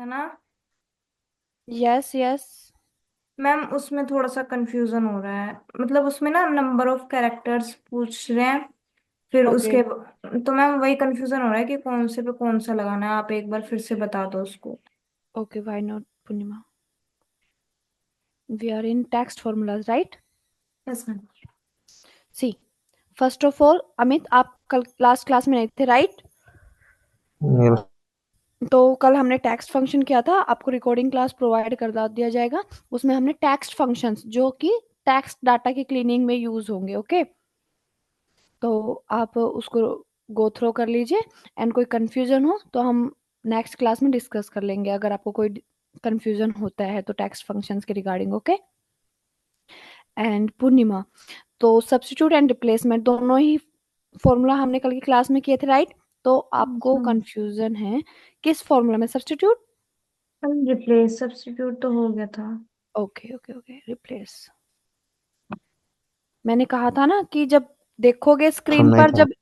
ना। Yes yes. Ma'am उसमें थोड़ा सा कंफ्यूजन हो रहा है, मतलब उसमें ना नंबर ऑफ कैरेक्टर्स पूछ रहे हैं। फिर ओके उसके तो मैम वही कंफ्यूजन हो रहा है कि कौन से पे कौन सा लगाना है। आप एक बार फिर से बता दो उसको। Okay, why not Purnima? We are in text formulas, right? Yes ma'am. See, first of all Amit, आप कल लास्ट क्लास में नहीं थे, राइट? Yes. तो कल हमने टेक्स्ट फंक्शन किया था, आपको रिकॉर्डिंग क्लास प्रोवाइड कर दिया जाएगा। उसमें हमने टेक्स्ट फंक्शंस जो कि टेक्स्ट डाटा की क्लीनिंग में यूज होंगे, ओके? तो आप उसको गो थ्रो कर लीजिए। एंड कोई कंफ्यूजन हो तो हम नेक्स्ट क्लास में डिस्कस कर लेंगे, अगर आपको कोई कंफ्यूजन होता है तो टेक्स्ट फंक्शंस के रिगार्डिंग, ओके? एंड पूर्णिमा, तो सब्स्टिट्यूट एंड रिप्लेसमेंट दोनों ही फॉर्मूला हमने कल की क्लास में किए थे, राइट? तो Yes, आपको मैम। कंफ्यूजन है किस फॉर्मूला में? सब्स्टिट्यूट? मैम रिप्लेस सब्स्टिट्यूट तो हो गया था। Okay okay okay, replace. मैंने कहा था ना कि जब देखोगे स्क्रीन सुनना ही पर, था। जब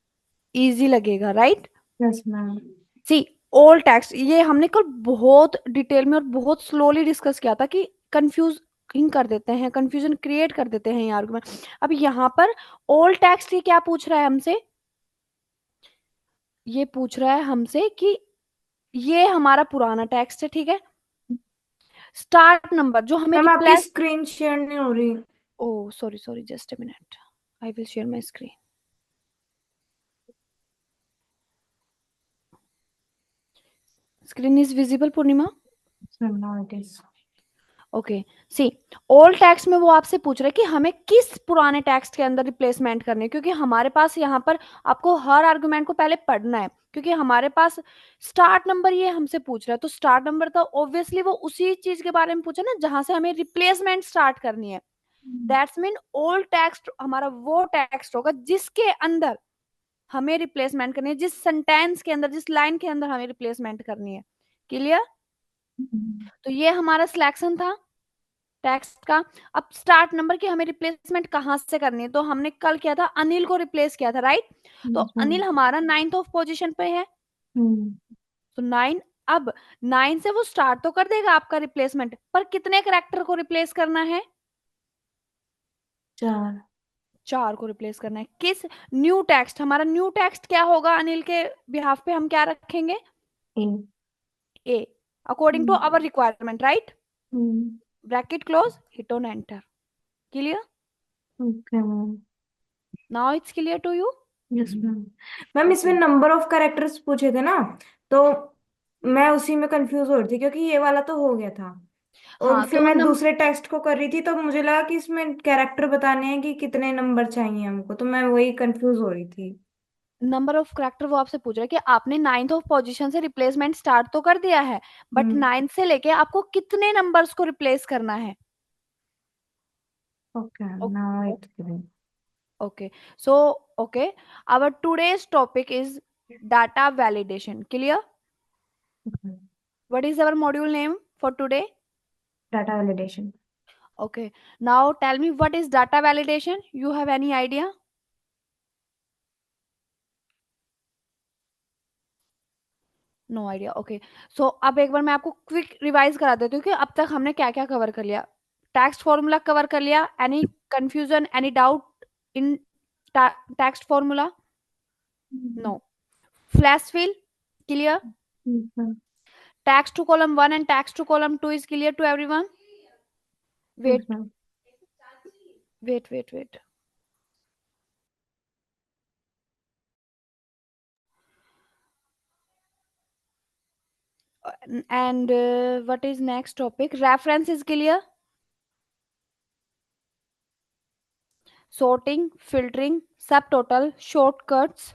इजी लगेगा, right? Yes ma'am. See, all text, ये हमने कल बहुत डिटेल में और बहुत स्लोली डिस्कस किया था कि कंफ्यूजिंग कर देते हैं, कंफ्यूजन क्रिएट कर देते हैं ये आर्गुमेंट। अब यहाँ पर ऑल टेक्स्ट ये क्या पूछ रहा है हमसे? ये पूछ रहा है हमसे कि ये हमारा पुराना टेक्स्ट है, ठीक है? स्टार्ट नंबर जो हमें मैम आपकी रिप्लेस। स्क्रीन शेयर नहीं हो रही। Oh sorry sorry, just a minute, I will share my screen. Screen is visible Purnima? Ma'am now it is. Okay. See, old text में वो आपसे पूछ रहे हैं कि हमें किस पुराने टेक्स्ट के अंदर रिप्लेसमेंट करनी है, क्योंकि हमारे पास यहाँ पर आपको हर आर्गुमेंट को पहले पढ़ना है, क्योंकि हमारे पास स्टार्ट नंबर ये हमसे पूछ रहा है। तो स्टार्ट नंबर तो ऑब्वियसली वो उसी चीज के बारे में पूछा ना जहां से हमें रिप्लेसमेंट स्टार्ट करनी है। दैट्स मीन ओल्ड टेक्स्ट हमारा वो टेक्स्ट होगा जिसके अंदर हमें रिप्लेसमेंट करनी है, जिस सेंटेंस के अंदर, जिस लाइन के अंदर हमें रिप्लेसमेंट करनी है। क्लियर? तो ये हमारा सिलेक्शन था टेक्स्ट का। अब स्टार्ट नंबर की हमें रिप्लेसमेंट कहां से करनी है? तो हमने कल किया था, अनिल को रिप्लेस किया था, राइट? तो यस मैम। अनिल हमारा नाइन्थ ऑफ पोजीशन पे है। हम्म। तो नाइन, अब नाइन से वो स्टार्ट तो कर देगा आपका रिप्लेसमेंट, पर कितने करेक्टर को रिप्लेस करना है? चार। चार को रिप्लेस करना है। किस न्यू टेक्स्ट? हमारा न्यू टेक्स्ट क्या होगा अनिल के बिहाफ पे? हम क्या रखेंगे? ए। ए, according to hmm. Our requirement, right? Hmm. Bracket close, hit on enter. Clear? Okay ma'am. Now it's clear to you? Yes ma'am. Ma'am इसमें ओके। नंबर ऑफ कैरेक्टर्स पूछे थे ना, तो मैं उसी में कंफ्यूज हो रही थी क्योंकि ये वाला तो हो गया था। और हाँ फिर तो मैं दूसरे टेक्स्ट को कर रही थी तो मुझे लगा कि इसमें कैरेक्टर बताने हैं कि कितने नंबर चाहिए हमको, तो मैं वही कंफ्यूज हो रही थी। नंबर ऑफ करेक्टर वो आपसे पूछ रहा है कि आपने नाइन्थ ऑफ पोजीशन से रिप्लेसमेंट स्टार्ट तो कर दिया है, बट हम्म। नाइन्थ से लेके आपको कितने नंबर्स को रिप्लेस करना है? Okay now it's clear. Okay, so okay, our today's topic is data validation. Clear? What is our module name for today? Data validation. Okay, now tell me what is data validation, you have any idea? No idea, okay. So अब एक बार मैं आपको quick revise करा देती हूँ कि अब तक हमने क्या क्या कवर कर लिया। टेक्स्ट फॉर्मूला कवर कर लिया। Any confusion, any doubt in text formula? No. Flash fill clear? text to column 1 and text to column 2 is clear to everyone? Yes Wait, ma'am. wait. And what is next topic? Reference is clear. Sorting, filtering, subtotal, shortcuts.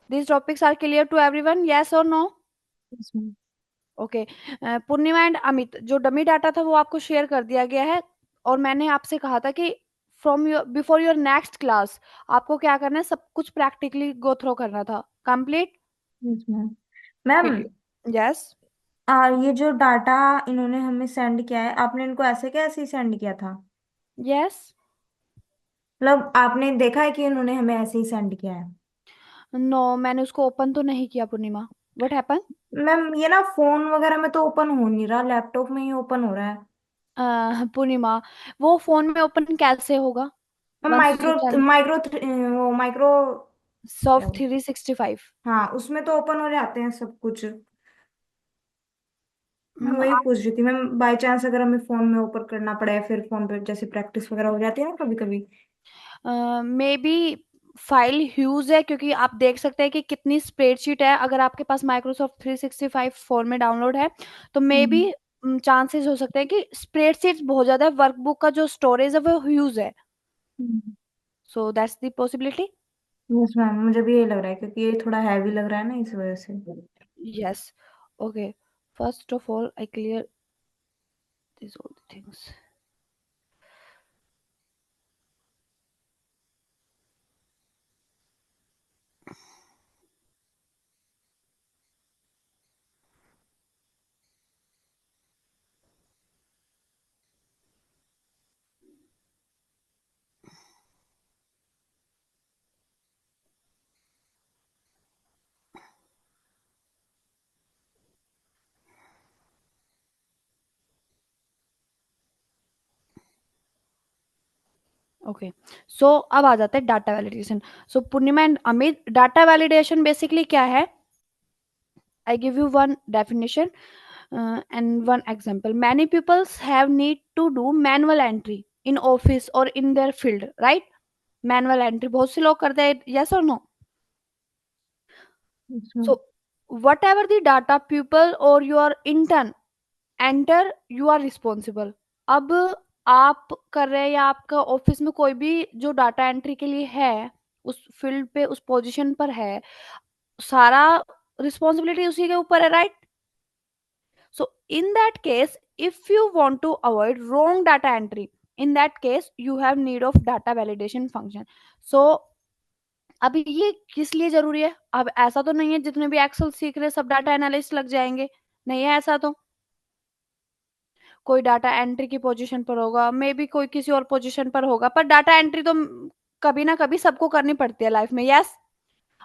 These topics are clear to everyone. Yes or no? Yes ma'am. Okay. Purnima and Amit, जो dummy data था वो आपको share कर दिया गया है। और मैंने आपसे कहा था कि from your before your next class आपको क्या करना है, सब कुछ प्रैक्टिकली गो थ्रो करना था। Complete? Yes ma'am. Ma'am yes. ये जो डाटा इन्होंने हमें सेंड किया है, आपने इनको ऐसे कैसे सेंड किया था? यस। मतलब आपने देखा है कि इन्होंने हमें ऐसे ही सेंड किया है? नो, मैंने उसको ओपन तो नहीं किया पूर्णिमा। What happen? मैम ये ना फोन वगैरह में तो ओपन हो नहीं रहा, लैपटॉप में ही ओपन हो रहा है। पूर्णिमा, वो फोन में ओपन कैसे होगा? Ma'am once you micro tell. Micro वो माइक्रो क्या सॉफ्ट बोल- 365। हाँ उसमें तो ओपन हो जाते हैं सब कुछ। मैं वही पूछ रही थी मैम, बाय चांस अगर हमें फोन में ओपन करना पड़े, फिर फोन पे जैसे प्रैक्टिस वगैरह हो जाती है ना कभी कभी। मे बी फाइल ह्यूज है, क्योंकि आप देख सकते हैं कि कितनी स्प्रेडशीट है। अगर आपके पास माइक्रोसॉफ्ट 365 फोन में डाउनलोड है तो मे बी हम्म। चांसेस हो सकते हैं कि स्प्रेडशीट बहुत ज्यादा है, वर्कबुक का जो स्टोरेज है वो ह्यूज है। So that's the possibility. Yes ma'am, मुझे भी यही लग रहा है क्योंकि ये थोड़ा हैवी लग रहा है ना, इस वजह से। Yes. Okay, first of all I clear this all the things. Okay, so अब आ जाता है data validation. So Purnima and Amit, data validation basically क्या है? I give you one definition and one example. Many people have need to do manual entry in office or in their field, right? Manual entry बहुत से लोग करते हैं, yes or no? Yes, ma'am. So whatever the data people or your intern enter, you are responsible. अब आप कर रहे हैं या आपका ऑफिस में कोई भी जो डाटा एंट्री के लिए है, उस फील्ड पे उस पोजीशन पर है, सारा रिस्पॉन्सिबिलिटी उसी के ऊपर है, right? So in that case, if you want to avoid wrong data entry, in that case you have need of data validation function. So अब ये किस लिए जरूरी है? अब ऐसा तो नहीं है जितने भी एक्सेल सीख रहे सब डाटा एनालिस्ट लग जाएंगे, नहीं है ऐसा तो। कोई डाटा एंट्री की पोजीशन पर होगा, मे बी कोई किसी और पोजीशन पर होगा, पर डाटा एंट्री तो कभी ना कभी सबको करनी पड़ती है लाइफ में, यस।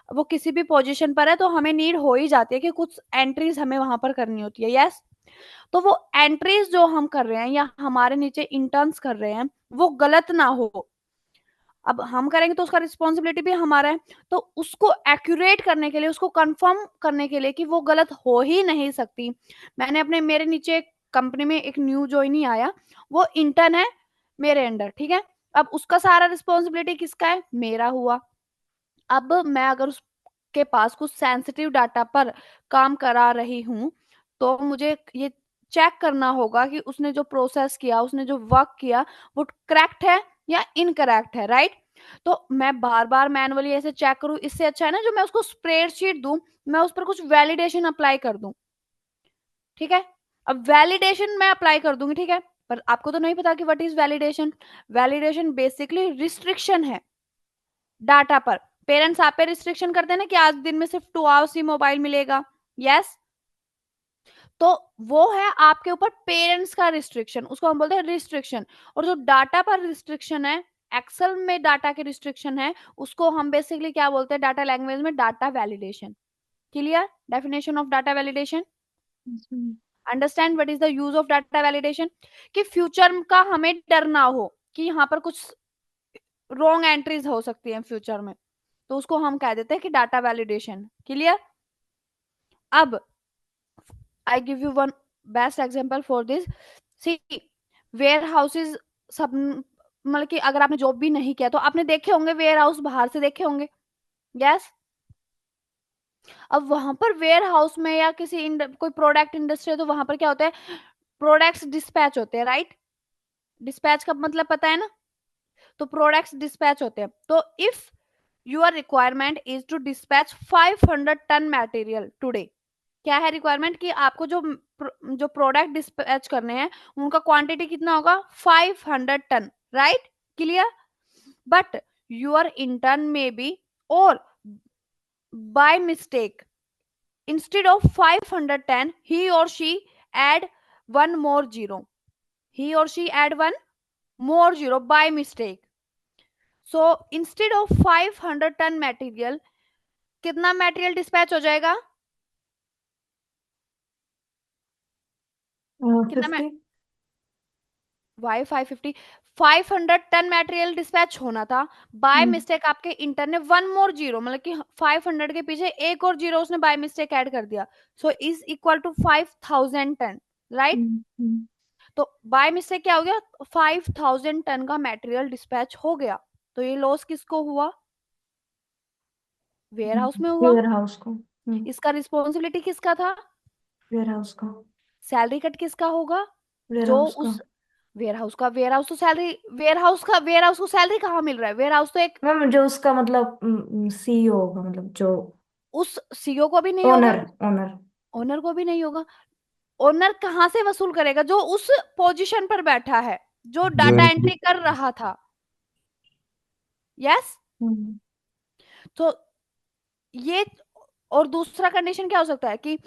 वो किसी भी पोजीशन पर है तो हमें नीड हो ही जाती है कि कुछ एंट्रीज हमें वहां पर करनी होती है, यस। तो वो एंट्रीज जो हम कर रहे हैं या हमारे नीचे इंटर्न्स कर रहे हैं वो गलत ना हो। अब हम करेंगे तो उसका रिस्पॉन्सिबिलिटी भी हमारा है। तो उसको एक्यूरेट करने के लिए, उसको कंफर्म करने के लिए कि वो गलत हो ही नहीं सकती, मैंने अपने मेरे नीचे कंपनी में एक न्यू ज्वाइनी आया, वो इंटर्न है मेरे अंडर, ठीक है। अब उसका सारा रिस्पॉन्सिबिलिटी किसका है? मेरा हुआ। अब मैं अगर उसके पास कुछ सेंसिटिव डाटा पर काम करा रही हूँ तो मुझे ये चेक करना होगा कि उसने जो प्रोसेस किया, उसने जो वर्क किया, वो करेक्ट है या इनकरेक्ट है, राइट? तो मैं बार बार मैनुअली ऐसे चेक करूं, इससे अच्छा है ना जो मैं उसको स्प्रेडशीट दूं, मैं उस पर कुछ वैलिडेशन अप्लाई कर दूं, ठीक है। अब वैलिडेशन मैं अप्लाई कर दूंगी, ठीक है, पर आपको तो नहीं पता कि what is validation. Validation basically restriction है डाटा पर। पेरेंट्स आप पे रिस्ट्रिक्शन करते हैं ना कि आज दिन में सिर्फ 2 आवर्स ही मोबाइल मिलेगा, यस। तो वो है आपके ऊपर पेरेंट्स का रिस्ट्रिक्शन, उसको हम बोलते हैं रिस्ट्रिक्शन। और जो डाटा पर रिस्ट्रिक्शन है, एक्सेल में डाटा के रिस्ट्रिक्शन है, उसको हम बेसिकली क्या बोलते हैं डाटा लैंग्वेज में? Data validation. Clear definition of data validation? Yes, ma'am. Understand what is the use of data validation? कि फ्यूचर का हमें डर ना हो कि यहाँ पर कुछ रॉन्ग एंट्रीज हो सकती है फ्यूचर में, तो उसको हम कह देते हैं कि डाटा वैलिडेशन। क्लियर? अब I give you one best example for this. See, warehouses सब, मतलब कि अगर आपने जॉब भी नहीं किया तो आपने देखे होंगे वेयर हाउस, बाहर से देखे होंगे, यस। अब वहां पर वेयर हाउस में या किसी कोई प्रोडक्ट इंडस्ट्री है तो वहां पर क्या होता है? प्रोडक्ट्स डिस्पैच होते हैं, राइट? डिस्पैच का मतलब पता है ना? तो प्रोडक्ट्स डिस्पैच होते हैं। तो if your requirement is to dispatch 500 ton material today, क्या है रिक्वायरमेंट कि आपको जो जो प्रोडक्ट डिस्पैच करने हैं उनका क्वांटिटी कितना होगा? 500 ton, right? Clear? But your intern में बी, और by mistake, instead of 510 he or she add one more zero, he or she add one more zero by mistake. So instead of 500 ton material, कितना material dispatch हो जाएगा? कितना मैं 50। Y 550, 500 ton material dispatch होना था, bye हम्म। Mistake आपके inter ने one more zero, मतलब कि 500 के पीछे एक और जीरो उसने बाय मिस्टेक ऐड कर दिया, so is equal to 5000 ton, right. Hmm. तो बाय मिस्टेक क्या हो गया, 5000 टन का मटेरियल डिस्पैच हो गया, तो ये लॉस किसको हुआ, वेयर हाउस में हुआ। वेयर हाउस को। इसका रिस्पॉन्सिबिलिटी किसका था, वेयर हाउस का। सैलरी कट किसका होगा, वेयर जो हाउस का। उस वेयर हाउस का, वेयर हाउस तो सैलरी, वेयर हाउस को सैलरी कहाँ मिल रहा है, वेयर हाउस तो एक, मैम जो उसका मतलब सीईओ होगा, मतलब जो उस सीईओ को भी नहीं होगा, ओनर। ओनर। ओनर को भी नहीं होगा। ओनर कहाँ से वसूल करेगा, जो उस पोजीशन पर बैठा है, जो डाटा एंट्री कर रहा था, यस। हम्म। तो ये, और दूसरा कंडीशन क्या हो सकता है कि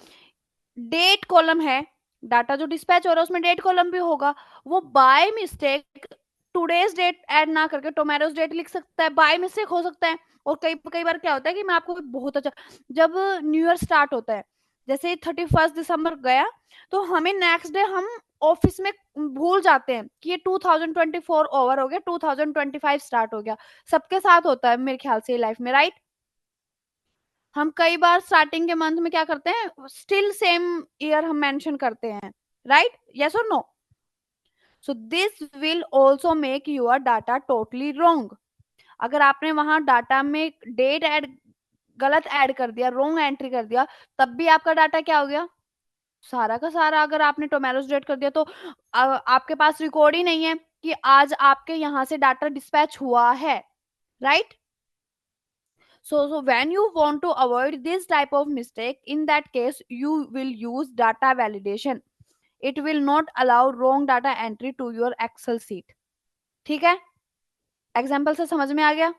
डेट कॉलम है, डाटा जो डिस्पैच हो रहा है उसमें डेट कॉलम भी होगा, वो by mistake today's date add ना करके टुमारोज डेट लिख सकता है, बाय मिस्टेक हो सकता है। और कई कई बार क्या होता है कि मैं आपको बहुत अच्छा, जब न्यू ईयर स्टार्ट होता है, जैसे 31 दिसंबर गया, तो हमें नेक्स्ट डे हम ऑफिस में भूल जाते हैं कि ये 2024 ओवर हो गया, 2025 स्टार्ट हो गया। सबके साथ होता है मेरे ख्याल से लाइफ में, राइट। हम कई बार स्टार्टिंग के मंथ में क्या करते हैं, स्टिल सेम ईयर हम मेंशन करते हैं, राइट, यस और no. So this will also make your data totally wrong. अगर आपने वहां डाटा में डेट ऐड गलत ऐड कर दिया, रॉन्ग एंट्री कर दिया, तब भी आपका डाटा क्या हो गया, सारा का सारा। अगर आपने टोमेरोज डेट कर दिया तो आपके पास रिकॉर्ड ही नहीं है कि आज आपके यहां से डाटा डिस्पैच हुआ है, right. So when you want to avoid this type of mistake, in that case, you will use data validation. It will not allow wrong data entry to your Excel sheet. ठीक है, example से समझ में आ गया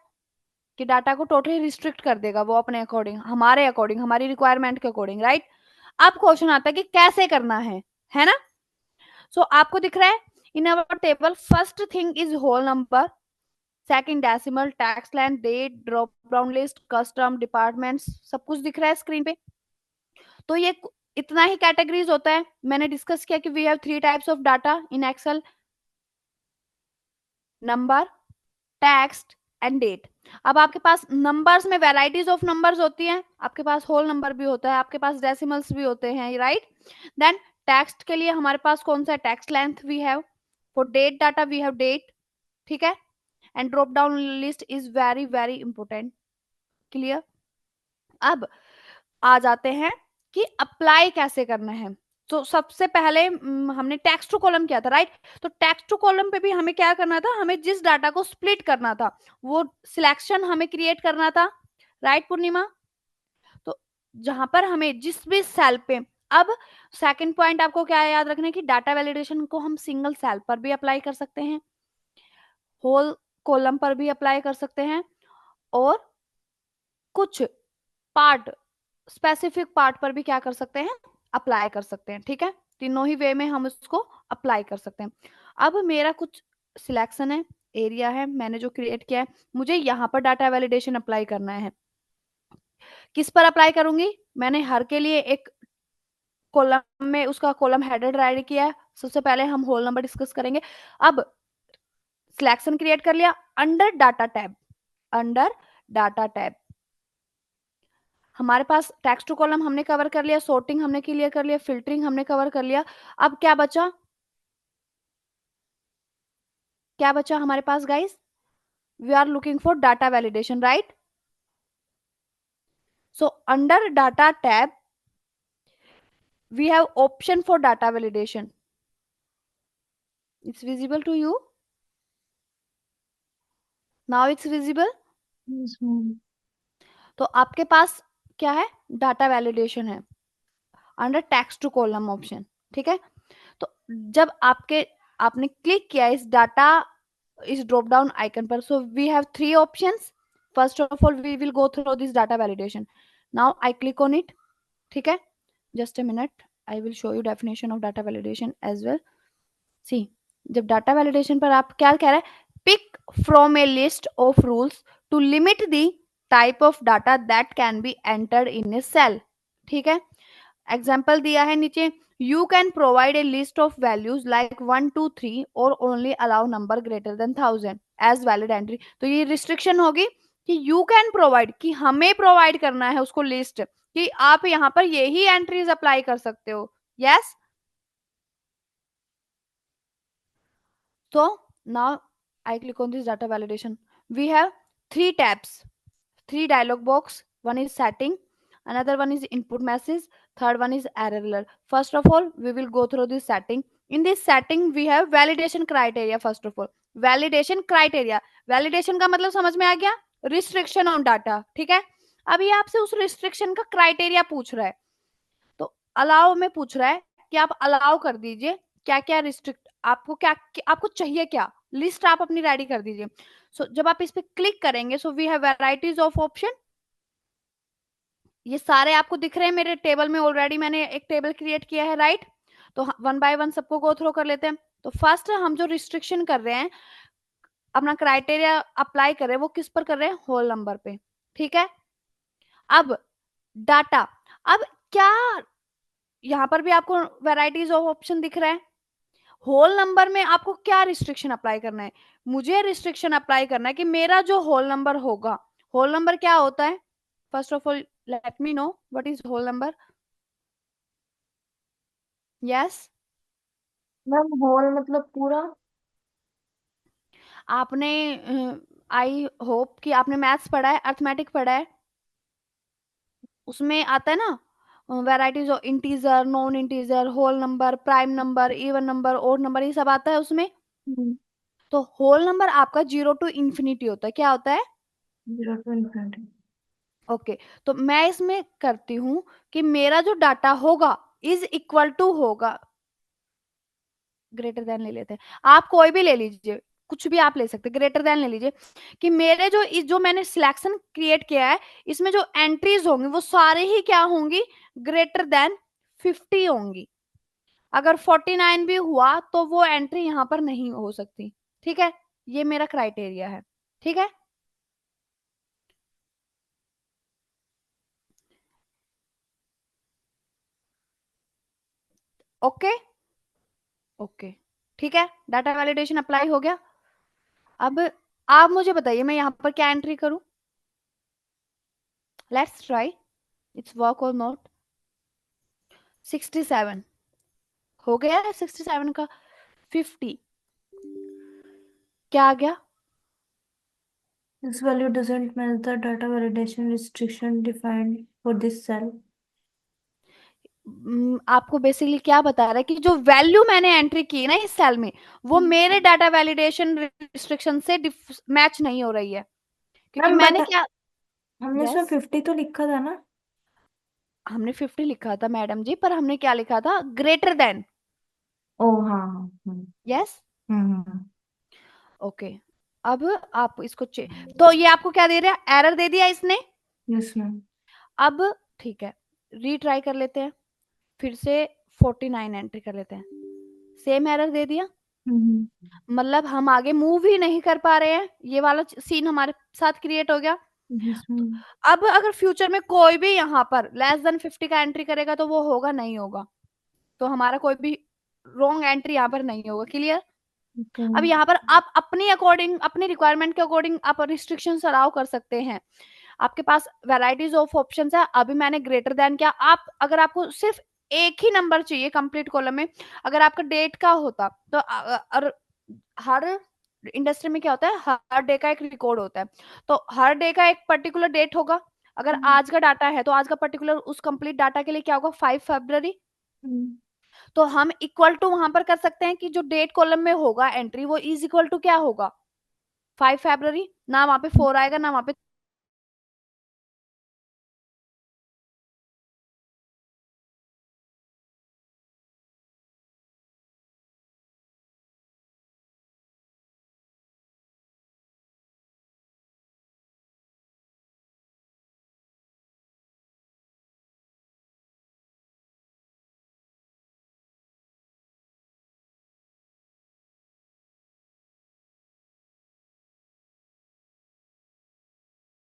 कि data को totally restrict कर देगा वो अपने अकॉर्डिंग, हमारे अकॉर्डिंग, हमारी रिक्वायरमेंट के अकॉर्डिंग, राइट। अब क्वेश्चन आता है कि कैसे करना है ना। सो आपको दिख रहा है in our table, first thing is whole number, second decimal, text length, date, drop down list, custom, departments, सब कुछ दिख रहा है स्क्रीन पे। तो ये इतना ही कैटेगरीज होता है। मैंने डिस्कस किया कि we have 3 types of data in Excel, number, text and date. अब आपके पास नंबर्स में वैरायटीज ऑफ नंबर्स होती हैं, आपके पास होल नंबर भी होता है, आपके पास डेसिमल्स भी होते हैं, राइट। देन टेक्स्ट के लिए हमारे पास कौन सा है, text length we have, for date data we have date, ठीक है। And drop down list is very very important, clear. अब आ जाते हैं कि अप्लाई कैसे करना है। तो सबसे पहले हमने टेक्स्ट टू कॉलम किया था, राइट। तो टेक्स्ट टू कॉलम पे भी हमें क्या करना था, हमें जिस डाटा को स्प्लिट करना था वो सिलेक्शन हमें क्रिएट करना था, राइट पूर्णिमा। तो जहां पर हमें जिस भी सेल पे, अब सेकंड पॉइंट आपको क्या याद रखना है कि डाटा वैलिडेशन को हम सिंगल सेल पर भी अप्लाई कर सकते हैं, होल कॉलम पर भी अप्लाई कर सकते हैं, और कुछ पार्ट, स्पेसिफिक पार्ट पर भी क्या कर सकते हैं, अप्लाई कर सकते हैं, ठीक है। तीनों ही वे में हम उसको अप्लाई कर सकते हैं। अब मेरा कुछ सिलेक्शन है, एरिया है, मैंने जो क्रिएट किया है, मुझे यहाँ पर डाटा वैलिडेशन अप्लाई करना है। किस पर अप्लाई करूंगी, मैंने हर के लिए एक कॉलम में उसका कॉलम हेडर ऐड किया है। सबसे पहले हम होल नंबर डिस्कस करेंगे। अब सिलेक्शन क्रिएट कर लिया, under data tab, under data tab हमारे पास टेक्स्ट टू कॉलम हमने कवर कर लिया, सॉर्टिंग हमने क्लियर कर लिया, फिल्टरिंग हमने कवर कर लिया। अब क्या बचा, क्या बचा हमारे पास guys, we are looking for data validation, right. So under data tab we have option for data validation, it's visible to you, now it's visible. Yes, ma'am. तो आपके पास क्या है, डाटा वैलिडेशन है under text to column option, ठीक है। तो जब आपने क्लिक किया इस डाटा, इस ड्रॉप डाउन आइकन पर, so we have 3 options. First of all we will go through this data validation, now I click on it, ठीक है। Just a minute, I will show you definition of data validation as well. See, जब data validation पर आप क्या कह रहे हैं, pick from a list of rules to limit the type of data that can be entered in a cell, ठीक है। Example दिया है नीचे, you can provide a list of values like 1 2 3 और only allow number greater than 1000 as valid entry. तो ये restriction होगी कि यू कैन प्रोवाइड, कि हमें प्रोवाइड करना है उसको लिस्ट, कि आप यहाँ पर यही एंट्रीज अप्लाई कर सकते हो। Yes. So now I click on this data validation. We have three tabs, three dialog box. One is setting, another one is input message, third one is error alert. First of all, we will go through this setting. In this setting, we have validation criteria. First of all, validation criteria. Validation का मतलब समझ में आ गया? Restriction on data. ठीक है? अब ये आपसे उस restriction का criteria पूछ रहा है। तो अलाउ में पूछ रहा है कि आप अलाउ कर दीजिए क्या क्या रिस्ट्रिक्ट, आपको क्या आपको चाहिए, क्या लिस्ट आप अपनी रेडी कर दीजिए। सो जब आप इस पे क्लिक करेंगे, so we have varieties of option. ये सारे आपको दिख रहे हैं मेरे टेबल में, ऑलरेडी मैंने एक टेबल क्रिएट किया है, राइट। तो वन बाय वन सबको गो थ्रू कर लेते हैं। तो फर्स्ट हम जो रिस्ट्रिक्शन कर रहे हैं, अपना क्राइटेरिया अप्लाई कर रहे हैं, वो किस पर कर रहे हैं? होल नंबर पे। ठीक है। अब डाटा, अब क्या यहाँ पर भी आपको वैराइटीज ऑफ ऑप्शन दिख रहा है। होल नंबर में आपको क्या रिस्ट्रिक्शन अप्लाई करना है? मुझे रिस्ट्रिक्शन अप्लाई करना है कि मेरा जो होल नंबर होगा, होल नंबर क्या होता है? First of all let me know what is whole number. Yes. Ma'am whole मतलब पूरा। आपने आई होप कि आपने मैथ्स पढ़ा है, अर्थमेटिक पढ़ा है, उसमें आता है ना varieties of integer, non integer, whole number, prime number, even number, odd number, ये सब आता है उसमें। हम्म। तो होल नंबर आपका 0 to इंफिनिटी होता है। क्या होता है? 0 to 20। ओके। तो मैं इसमें करती हूं कि मेरा जो डाटा होगा इज इक्वल टू होगा, ग्रेटर देन ले लेते हैं, आप कोई भी ले लीजिए, कुछ भी आप ले सकते हैं, ग्रेटर देन ले लीजिए, कि मेरे जो मैंने सिलेक्शन क्रिएट किया है, इसमें जो एंट्रीज होंगी वो सारे ही क्या होंगी? ग्रेटर देन 50 होंगी। अगर 49 भी हुआ तो वो एंट्री यहां पर नहीं हो सकती। ठीक है। ये मेरा क्राइटेरिया है। ठीक है। ओके। ओके। ठीक है, डाटा वैलिडेशन अप्लाई हो गया। अब आप मुझे बताइए मैं यहाँ पर क्या एंट्री करूं? लेट्स ट्राई इट्स वर्क और नॉट। 67 हो गया है, 67 का 50 क्या आ गया? This value doesn't match the data validation restriction defined for this cell. आपको बेसिकली क्या बता रहा है कि जो वैल्यू मैंने एंट्री की ना इस सेल में, वो मेरे डाटा वैलिडेशन रिस्ट्रिक्शन से मैच नहीं हो रही है, क्योंकि मैम बट मैंने क्या। हमने इसमें यस। 50 तो लिखा था ना। हमने 50 लिखा था मैडम जी, पर हमने क्या लिखा था? Greater than. ओ हाँ हाँ। यस। हम्म। ओके। अब आप इसको तो ये आपको क्या दे रहा है? एरर दे दिया इसने। Yes ma'am. अब ठीक है, रीट्राई कर लेते हैं, फिर से 49 एंट्री कर लेते हैं, सेम एरर दे दिया। हम्म। मतलब हम आगे मूव ही नहीं कर पा रहे हैं, ये वाला सीन हमारे साथ क्रिएट हो गया। Yes ma'am. अब अगर फ्यूचर में कोई भी यहाँ पर लेस देन 50 का एंट्री करेगा तो वो होगा नहीं होगा, तो हमारा कोई भी रॉन्ग एंट्री यहाँ पर नहीं होगा। क्लियर? ओके अब मैम। यहाँ पर आप अपनी अकॉर्डिंग, अपनी रिक्वायरमेंट के अकॉर्डिंग आप रिस्ट्रिक्शन अलाउ कर सकते हैं। आपके पास वैराइटीज ऑफ ऑप्शंस है। अभी मैंने ग्रेटर देन किया, आप अगर आपको सिर्फ एक ही नंबर चाहिए कंप्लीट कॉलम में, अगर आपका डेट का होता तो हर इंडस्ट्री में क्या होता है, हर डे का एक रिकॉर्ड होता है, तो हर डे का एक पर्टिकुलर डेट होगा। अगर आज का डाटा है तो आज का पर्टिकुलर उस कंप्लीट डाटा के लिए क्या होगा? 5 फरवरी। तो हम इक्वल टू वहां पर कर सकते हैं कि जो डेट कॉलम में होगा एंट्री, वो इज इक्वल टू क्या होगा? 5 फरवरी। ना वहां पे 4 आएगा ना वहां पे।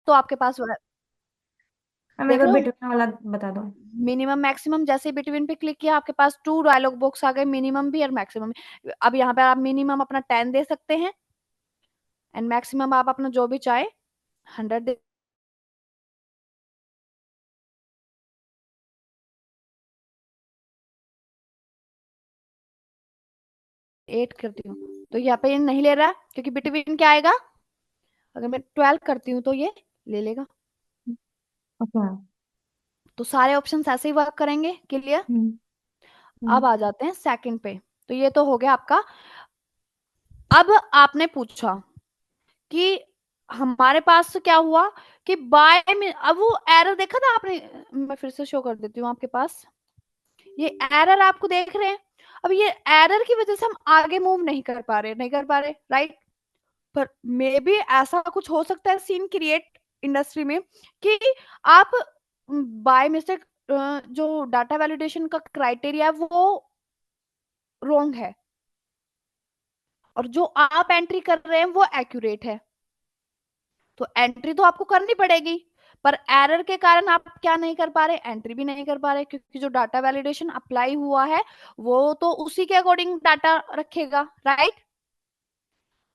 तो आपके पास मैम एक देख और लो, बिटवीन वाला बता दो। मिनिमम मैक्सिमम, जैसे बिटवीन पे क्लिक किया आपके पास 2 डायलॉग बॉक्स आ गए, मिनिमम भी और मैक्सिमम भी। अब यहाँ पे आप मिनिमम अपना 10 दे सकते हैं, एंड मैक्सिमम आप अपना जो भी चाहे 100 दे। 8 करती हूँ तो यहाँ पे ये नहीं ले रहा, क्योंकि बिटवीन क्या आएगा, अगर मैं 12 करती हूँ तो ये ले लेगा। ओके। तो सारे ऑप्शन ऐसे ही वर्क करेंगे। क्लियर। हम्म। अब हम्म। आ जाते हैं सेकंड पे। तो ये तो हो गया आपका। अब आपने पूछा कि हमारे पास क्या हुआ कि बाय में, अब वो एरर देखा था आपने, मैं फिर से शो कर देती हूँ आपके पास, ये एरर आपको देख रहे हैं। अब ये एरर की वजह से हम आगे मूव नहीं कर पा रहे राइट। पर मे बी ऐसा कुछ हो सकता है सीन क्रिएट इंडस्ट्री में कि आप बाय मिस्टेक जो डाटा वैलिडेशन का क्राइटेरिया है वो रॉन्ग है, और जो आप एंट्री कर रहे हैं वो एक्यूरेट है। तो एंट्री तो आपको करनी पड़ेगी, पर एरर के कारण आप क्या नहीं कर पा रहे, एंट्री भी नहीं कर पा रहे, क्योंकि जो डाटा वैलिडेशन अप्लाई हुआ है वो तो उसी के अकॉर्डिंग डाटा रखेगा राइट।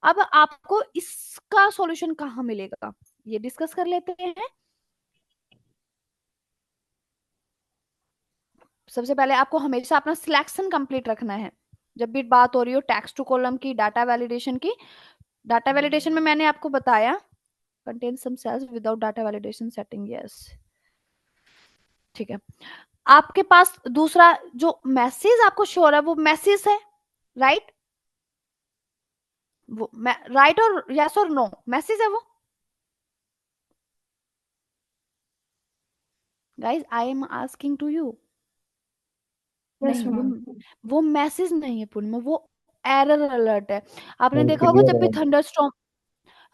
अब आपको इसका सॉल्यूशन कहाँ मिलेगा, ये डिस्कस कर लेते हैं। सबसे पहले आपको हमेशा अपना सिलेक्शन कंप्लीट रखना है जब भी बात हो रही हो टेक्स्ट टू कॉलम की, डाटा वैलिडेशन की। डाटा वैलिडेशन में मैंने आपको बताया, contain some cells without data validation setting, yes ठीक है। आपके पास दूसरा जो मैसेज आपको शो हो रहा है वो मैसेज है राइट। वो राइट और यस और नो मैसेज है वो। Guys I am asking to you. Yes नहीं, मैम। वो मैसेज नहीं है पूर्णिमा, वो एरर अलर्ट है। आपने हाँ, देखा होगा क्लियर जब भी है। थंडरस्टॉर्म,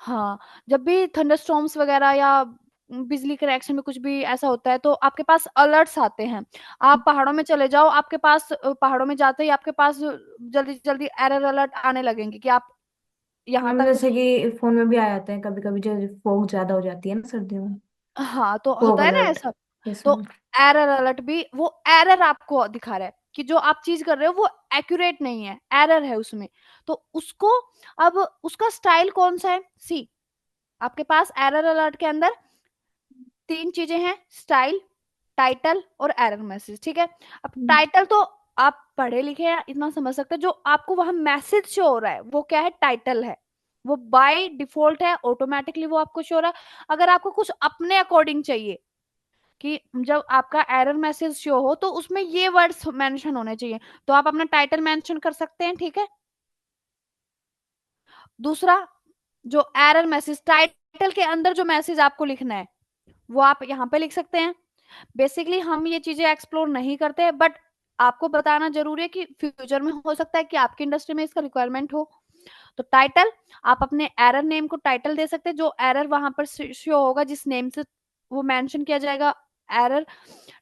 हाँ, जब भी थंडरस्टॉर्म्स वगैरह या बिजली कनेक्शन में कुछ भी ऐसा होता है तो आपके पास अलर्ट्स आते हैं। आप पहाड़ों में चले जाओ, आपके पास पहाड़ों में जाते ही आपके पास जल्दी जल्दी एरर अलर्ट आने लगेंगे कि आप यहाँ मैम तक। जैसे कि फोन में भी आ जाते हैं कभी कभी, जो फॉग ज्यादा हो जाती है ना सर्दियों में। हाँ, तो फॉग होता है ना अलर्ट। ऐसा। यस तो मैम। एरर अलर्ट भी वो एरर आपको दिखा रहा है कि जो आप चीज कर रहे हो वो एक्यूरेट नहीं है, एरर है उसमें। तो उसको, अब उसका स्टाइल कौन सा है, सी आपके पास एरर अलर्ट के अंदर 3 चीजें हैं, स्टाइल, टाइटल और एरर मैसेज, ठीक है। अब टाइटल तो आप पढ़े लिखे हैं, इतना समझ सकते हैं, जो आपको वहां मैसेज शो हो रहा है वो क्या है, टाइटल है। वो बाय डिफॉल्ट है, ऑटोमेटिकली वो आपको शो हो रहा है। अगर आपको कुछ अपने अकॉर्डिंग चाहिए कि जब आपका एरर मैसेज शो हो तो उसमें ये वर्ड्स मेंशन होने चाहिए, तो आप अपना टाइटल मेंशन कर सकते हैं, ठीक है। दूसरा, जो एरर मैसेज टाइटल के अंदर जो मैसेज आपको लिखना है वो आप यहाँ पे लिख सकते हैं। बेसिकली हम ये चीजें एक्सप्लोर नहीं करते, बट आपको बताना जरूरी है कि फ्यूचर में हो सकता है कि आपकी इंडस्ट्री में इसका रिक्वायरमेंट हो। तो टाइटल, आप अपने एरर नेम को टाइटल दे सकते हैं, जो एरर वहां पर शो होगा जिस नेम से वो मेंशन किया जाएगा, एरर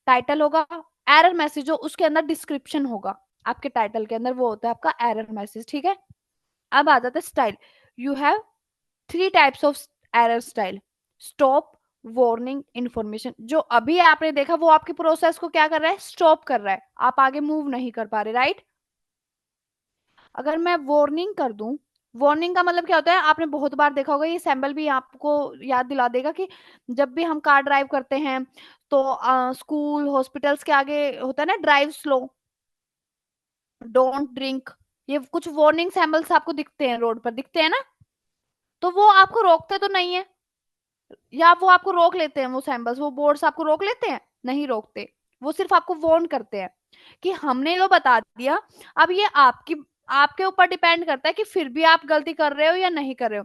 टाइटल होगा। एरर मैसेज जो उसके अंदर डिस्क्रिप्शन होगा, आपके टाइटल के अंदर वो होता है आपका एरर मैसेज, ठीक है। अब आ जाता है style. You have 3 types of error style, stop, warning, information. जो अभी आपने देखा वो आपकी प्रोसेस को क्या कर रहा है, स्टॉप कर रहा है, आप आगे मूव नहीं कर पा रहे राइट। अगर मैं वार्निंग कर दूं, वार्निंग का मतलब क्या होता है, आपने बहुत बार देखा होगा, ये सैम्बल भी आपको याद दिला देगा कि जब भी हम कार ड्राइव करते हैं तो स्कूल हॉस्पिटल्स के आगे होता है ना, ड्राइव स्लो, डोंट ड्रिंक, ये कुछ वार्निंग सैम्बल्स आपको दिखते हैं, रोड पर दिखते हैं ना। तो वो आपको रोकते तो नहीं है, या वो आपको रोक लेते हैं, वो सैम्बल्स वो बोर्ड्स आपको रोक लेते हैं, नहीं रोकते। वो सिर्फ आपको वार्न करते हैं कि हमने तो बता दिया। अब ये आपके ऊपर डिपेंड करता है कि फिर भी आप गलती कर रहे हो या नहीं कर रहे हो।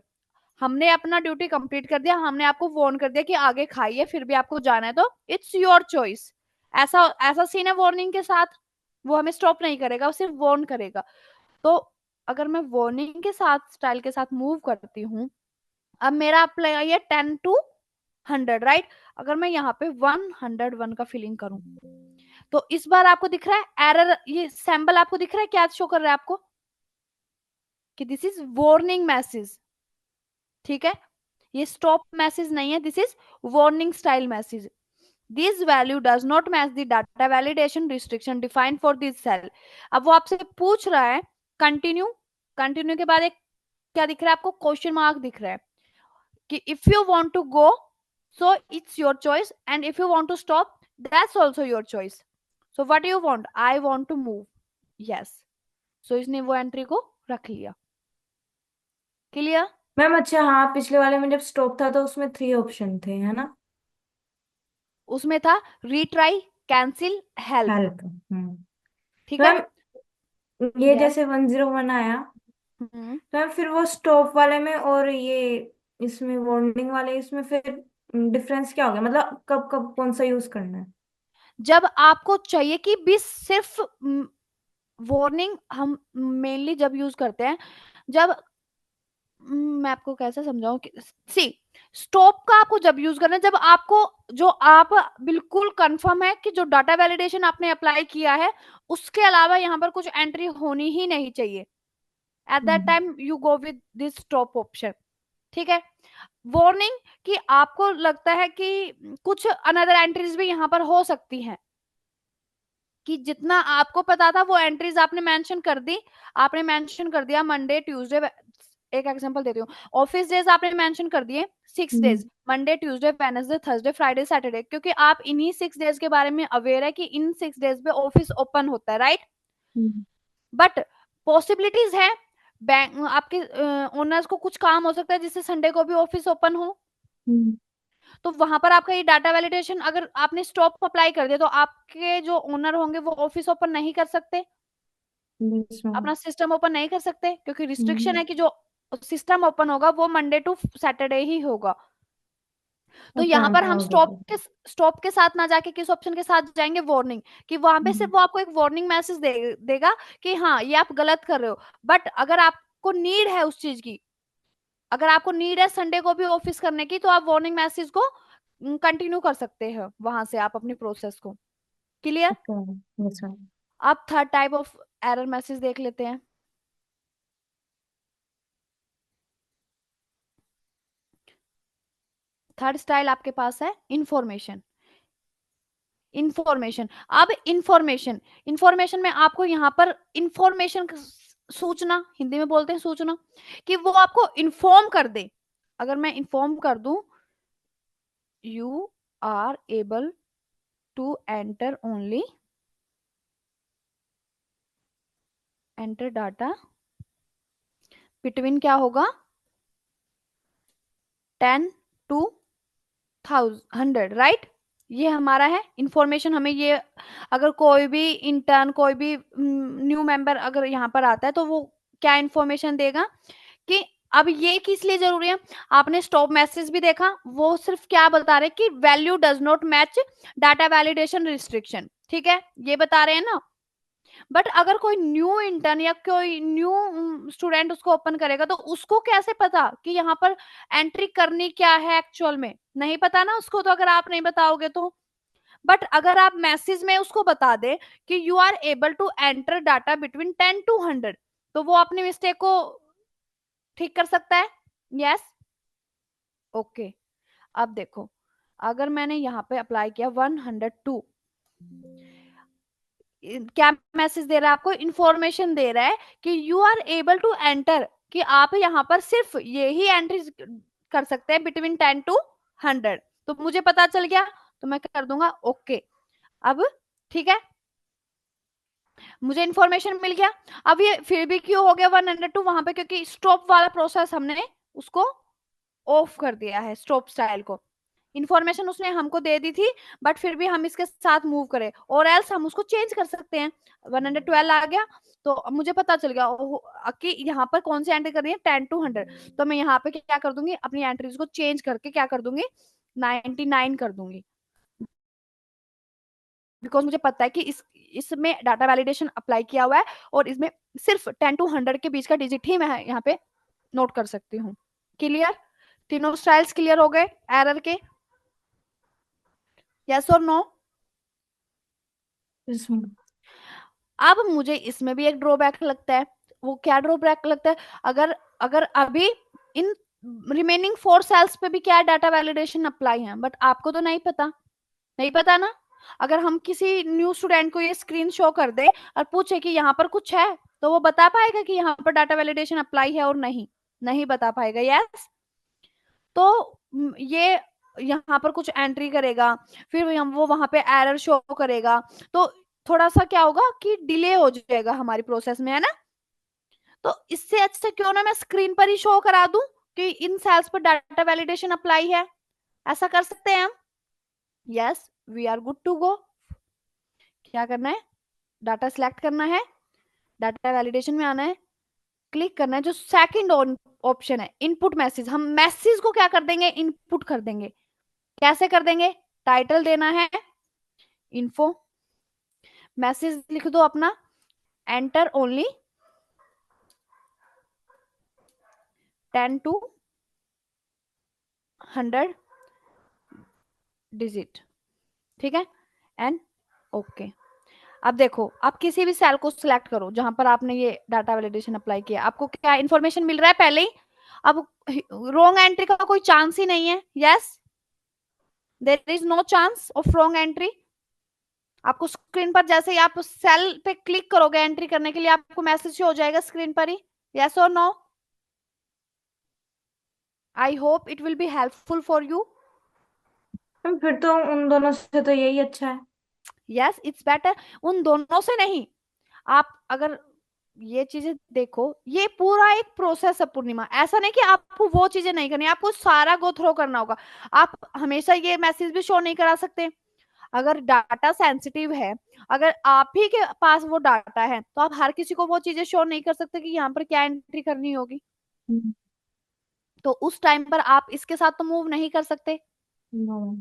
हमने अपना ड्यूटी कंप्लीट कर दिया, हमने आपको वार्न कर दिया कि आगे खाइए, फिर भी आपको जाना है तो इट्स योर चॉइस। ऐसा ऐसा सीन है वार्निंग के साथ, वो हमें स्टॉप नहीं करेगा, वो सिर्फ वार्न करेगा। तो अगर मैं वार्निंग के साथ स्टाइल के साथ मूव करती हूँ, अब मेरा अप्लाई है 10 to 100 राइट। अगर मैं यहाँ पे 101 का फिलिंग करूं तो इस बार आपको दिख रहा है एरर, ये सैंपल आपको दिख रहा है, क्या शो कर रहा है आपको कि दिस इज वार्निंग मैसेज, ठीक है। ये स्टॉप मैसेज नहीं है, this is warning style message. This value does not match the data validation restriction defined for this cell. अब वो आपसे पूछ रहा है कंटिन्यू, कंटिन्यू के बाद एक क्या दिख रहा है आपको, क्वेश्चन मार्क दिख रहा है कि if you want to go so it's your choice and if you want to stop that's also your choice. So what you want, I want to move, yes. So इसने वो entry को रख लिया। Clear? Ma'am अच्छा, हाँ पिछले वाले में जब स्टॉप था तो उसमें 3 ऑप्शन थे, है ना? उसमें था रीट्राई, कैंसिल, हेल्प। हेल्प। ठीक है। मैम ये यस। जैसे 101 आया, हम्म। तो मैम फिर वो स्टॉप वाले में और ये इसमें वार्निंग वाले इसमें फिर डिफरेंस क्या हो गया? मतलब कब कब कौन सा यूज करना है? जब आपको चाहिए कि भी सिर्फ वार्निंग हम मेनली जब यूज करते हैं जब मैं आपको कैसे समझाऊं कि सी स्टॉप का आपको जब यूज करना है जब आपको जो आप बिल्कुल कंफर्म है कि जो डाटा वैलिडेशन आपने अप्लाई किया है उसके अलावा यहाँ पर कुछ एंट्री होनी ही नहीं चाहिए। At that hmm. Time you go with this stop option. ठीक है। वार्निंग कि आपको लगता है कि कुछ अनदर एंट्रीज भी यहाँ पर हो सकती हैं कि जितना आपको पता था वो एंट्रीज आपने मेंशन कर दी। आपने मेंशन कर दिया मंडे ट्यूसडे, एक एग्जांपल देती हूँ, ऑफिस डेज आपने मेंशन कर दिए 6 days, hmm. Monday Tuesday Wednesday Thursday Friday Saturday, क्योंकि आप इन्हीं 6 डेज के बारे में अवेयर है कि इन 6 डेज पे ऑफिस ओपन होता है, राइट? हम्म। बट पॉसिबिलिटीज है बैंक आपके ओनर्स को कुछ काम हो सकता है जिससे संडे को भी ऑफिस ओपन हो। हम्म। तो वहां पर आपका ये डाटा वैलिडेशन अगर आपने स्टॉप अप्लाई कर दिया तो आपके जो ओनर होंगे वो ऑफिस ओपन नहीं कर सकते, यस मैम। अपना सिस्टम ओपन नहीं कर सकते, क्योंकि रिस्ट्रिक्शन हम्म। है कि जो सिस्टम ओपन होगा वो मंडे टू सैटरडे ही होगा। तो अच्छा, यहाँ पर ऐसा हम हो गया। स्टॉप के साथ ना जाके किस ऑप्शन के साथ जाएंगे, वार्निंग, कि वहां पे हम्म। सिर्फ वो आपको एक वार्निंग मैसेज देगा कि हाँ ये आप गलत कर रहे हो। बट अगर आपको नीड है उस चीज की, अगर आपको नीड है संडे को भी ऑफिस करने की, तो आप वार्निंग मैसेज को कंटिन्यू कर सकते हो वहां से आप अपनी प्रोसेस को। क्लियर? ओके। Yes ma'am. आप third type of error message देख लेते हैं। थर्ड स्टाइल आपके पास है इंफॉर्मेशन। इंफॉर्मेशन, अब इंफॉर्मेशन, इंफॉर्मेशन में आपको यहाँ पर इंफॉर्मेशन, सूचना, हिंदी में बोलते हैं सूचना, कि वो आपको इन्फॉर्म कर दे। अगर मैं इन्फॉर्म कर दूं you are able to enter only, enter data between क्या होगा 10 to 100, राइट? ये हमारा है इंफॉर्मेशन। हमें ये अगर कोई भी इंटर्न कोई भी न्यू मेंबर अगर यहाँ पर आता है तो वो क्या इंफॉर्मेशन देगा कि अब ये किस लिए जरूरी है। आपने स्टॉप मैसेज भी देखा, वो सिर्फ क्या बता रहे कि value does not match data validation restriction, ठीक है, ये बता रहे हैं ना। बट अगर कोई न्यू इंटर्न या कोई न्यू स्टूडेंट उसको ओपन करेगा तो उसको कैसे पता कि यहाँ पर एंट्री करनी क्या है, एक्चुअल में नहीं पता ना उसको, तो अगर आप नहीं बताओगे तो। बट अगर आप मैसेज में उसको बता दे कि you are able to enter data between 10 to 100, तो वो अपनी मिस्टेक को ठीक कर सकता है। यस। ओके। अब देखो, अगर मैंने यहाँ पे अप्लाई किया 102, क्या मैसेज दे रहा है आपको, इंफॉर्मेशन दे रहा है कि you are able to enter, कि आप यहाँ पर सिर्फ ये ही एंट्री कर सकते हैं बिटवीन 10 to 100। तो मुझे पता चल गया तो मैं कर दूंगा ओके। अब ठीक है, मुझे इन्फॉर्मेशन मिल गया। अब ये फिर भी क्यों हो गया 102 वहां पे, क्योंकि स्टॉप वाला प्रोसेस हमने उसको ऑफ कर दिया है, स्टॉप स्टाइल को। इन्फॉर्मेशन उसने हमको दे दी थी बट फिर भी हम इसके साथ मूव करें, और एल्स हम उसको चेंज कर सकते हैं। 112 आ गया तो अब मुझे पता चल गया कि यहाँ पर कौन सी एंट्री करनी है 10 to 100। तो मैं यहाँ पे क्या कर दूंगी, अपनी एंट्रीज को चेंज करके क्या कर दूंगी 99 कर दूंगी, बिकॉज मुझे पता है कि इसमें डाटा वैलिडेशन अप्लाई किया हुआ है और इसमें सिर्फ 10 to 100 के बीच का डिजिट ही मैं यहाँ पे नोट कर सकती हूँ। क्लियर? तीनों स्टाइल्स क्लियर हो गए एरर के? यस और नो? Yes ma'am. अब मुझे इसमें भी एक ड्रॉबैक लगता है। वो क्या ड्रॉबैक लगता है, अगर अगर अभी इन रिमेनिंग 4 सेल्स पे भी क्या डाटा वैलिडेशन अप्लाई है बट आपको तो नहीं पता, नहीं पता ना। अगर हम किसी न्यू स्टूडेंट को ये स्क्रीन शो कर दे और पूछे कि यहाँ पर कुछ है, तो वो बता पाएगा कि यहाँ पर डाटा वैलिडेशन अप्लाई है और नहीं? नहीं बता पाएगा। यस। तो ये यहाँ पर कुछ एंट्री करेगा, फिर वो वहां पे एरर शो करेगा, तो थोड़ा सा क्या होगा कि डिले हो जाएगा हमारी प्रोसेस में, है ना। तो इससे अच्छा क्यों ना मैं स्क्रीन पर ही शो करा दूं कि इन सेल्स पर डाटा वैलिडेशन अप्लाई है। ऐसा कर सकते हैं हम। Yes, we are good to go. क्या करना है? डाटा सिलेक्ट करना है, डाटा वैलिडेशन में आना है, क्लिक करना है। जो सेकंड ऑप्शन है इनपुट मैसेज, हम मैसेज को क्या कर देंगे? इनपुट कर देंगे। कैसे कर देंगे? टाइटल देना है इन्फो, मैसेज लिख दो अपना, एंटर ओनली 10 to 100 डिजिट, ठीक है, एंड ओके। अब देखो, आप किसी भी सेल को सिलेक्ट करो जहां पर आपने ये डाटा वैलिडेशन अप्लाई किया, आपको क्या इन्फॉर्मेशन मिल रहा है पहले ही? अब रॉन्ग एंट्री का कोई चांस ही नहीं है। Yes, there is no chance of wrong entry. आपको स्क्रीन पर जैसे ही आप सेल पे क्लिक करोगे एंट्री करने के लिए, आपको मैसेज हो जाएगा स्क्रीन पर ही। यस और no? I hope it will be helpful for you. Ma'am फिर तो उन दोनों से तो यही अच्छा है। Yes, it's better. उन दोनों से नहीं, आप अगर ये चीजें देखो, ये पूरा एक प्रोसेस है पूर्णिमा। ऐसा नहीं कि आपको वो चीजें नहीं करनी, आपको सारा गो थ्रो करना होगा। आप हमेशा ये मैसेज भी शो नहीं करा सकते। अगर डाटा सेंसिटिव है, अगर आप ही के पास वो डाटा है, तो आप हर किसी को वो चीजें शो नहीं कर सकते कि यहाँ पर क्या एंट्री करनी होगी। हम्म, तो उस टाइम पर आप इसके साथ तो मूव नहीं कर सकते। नो।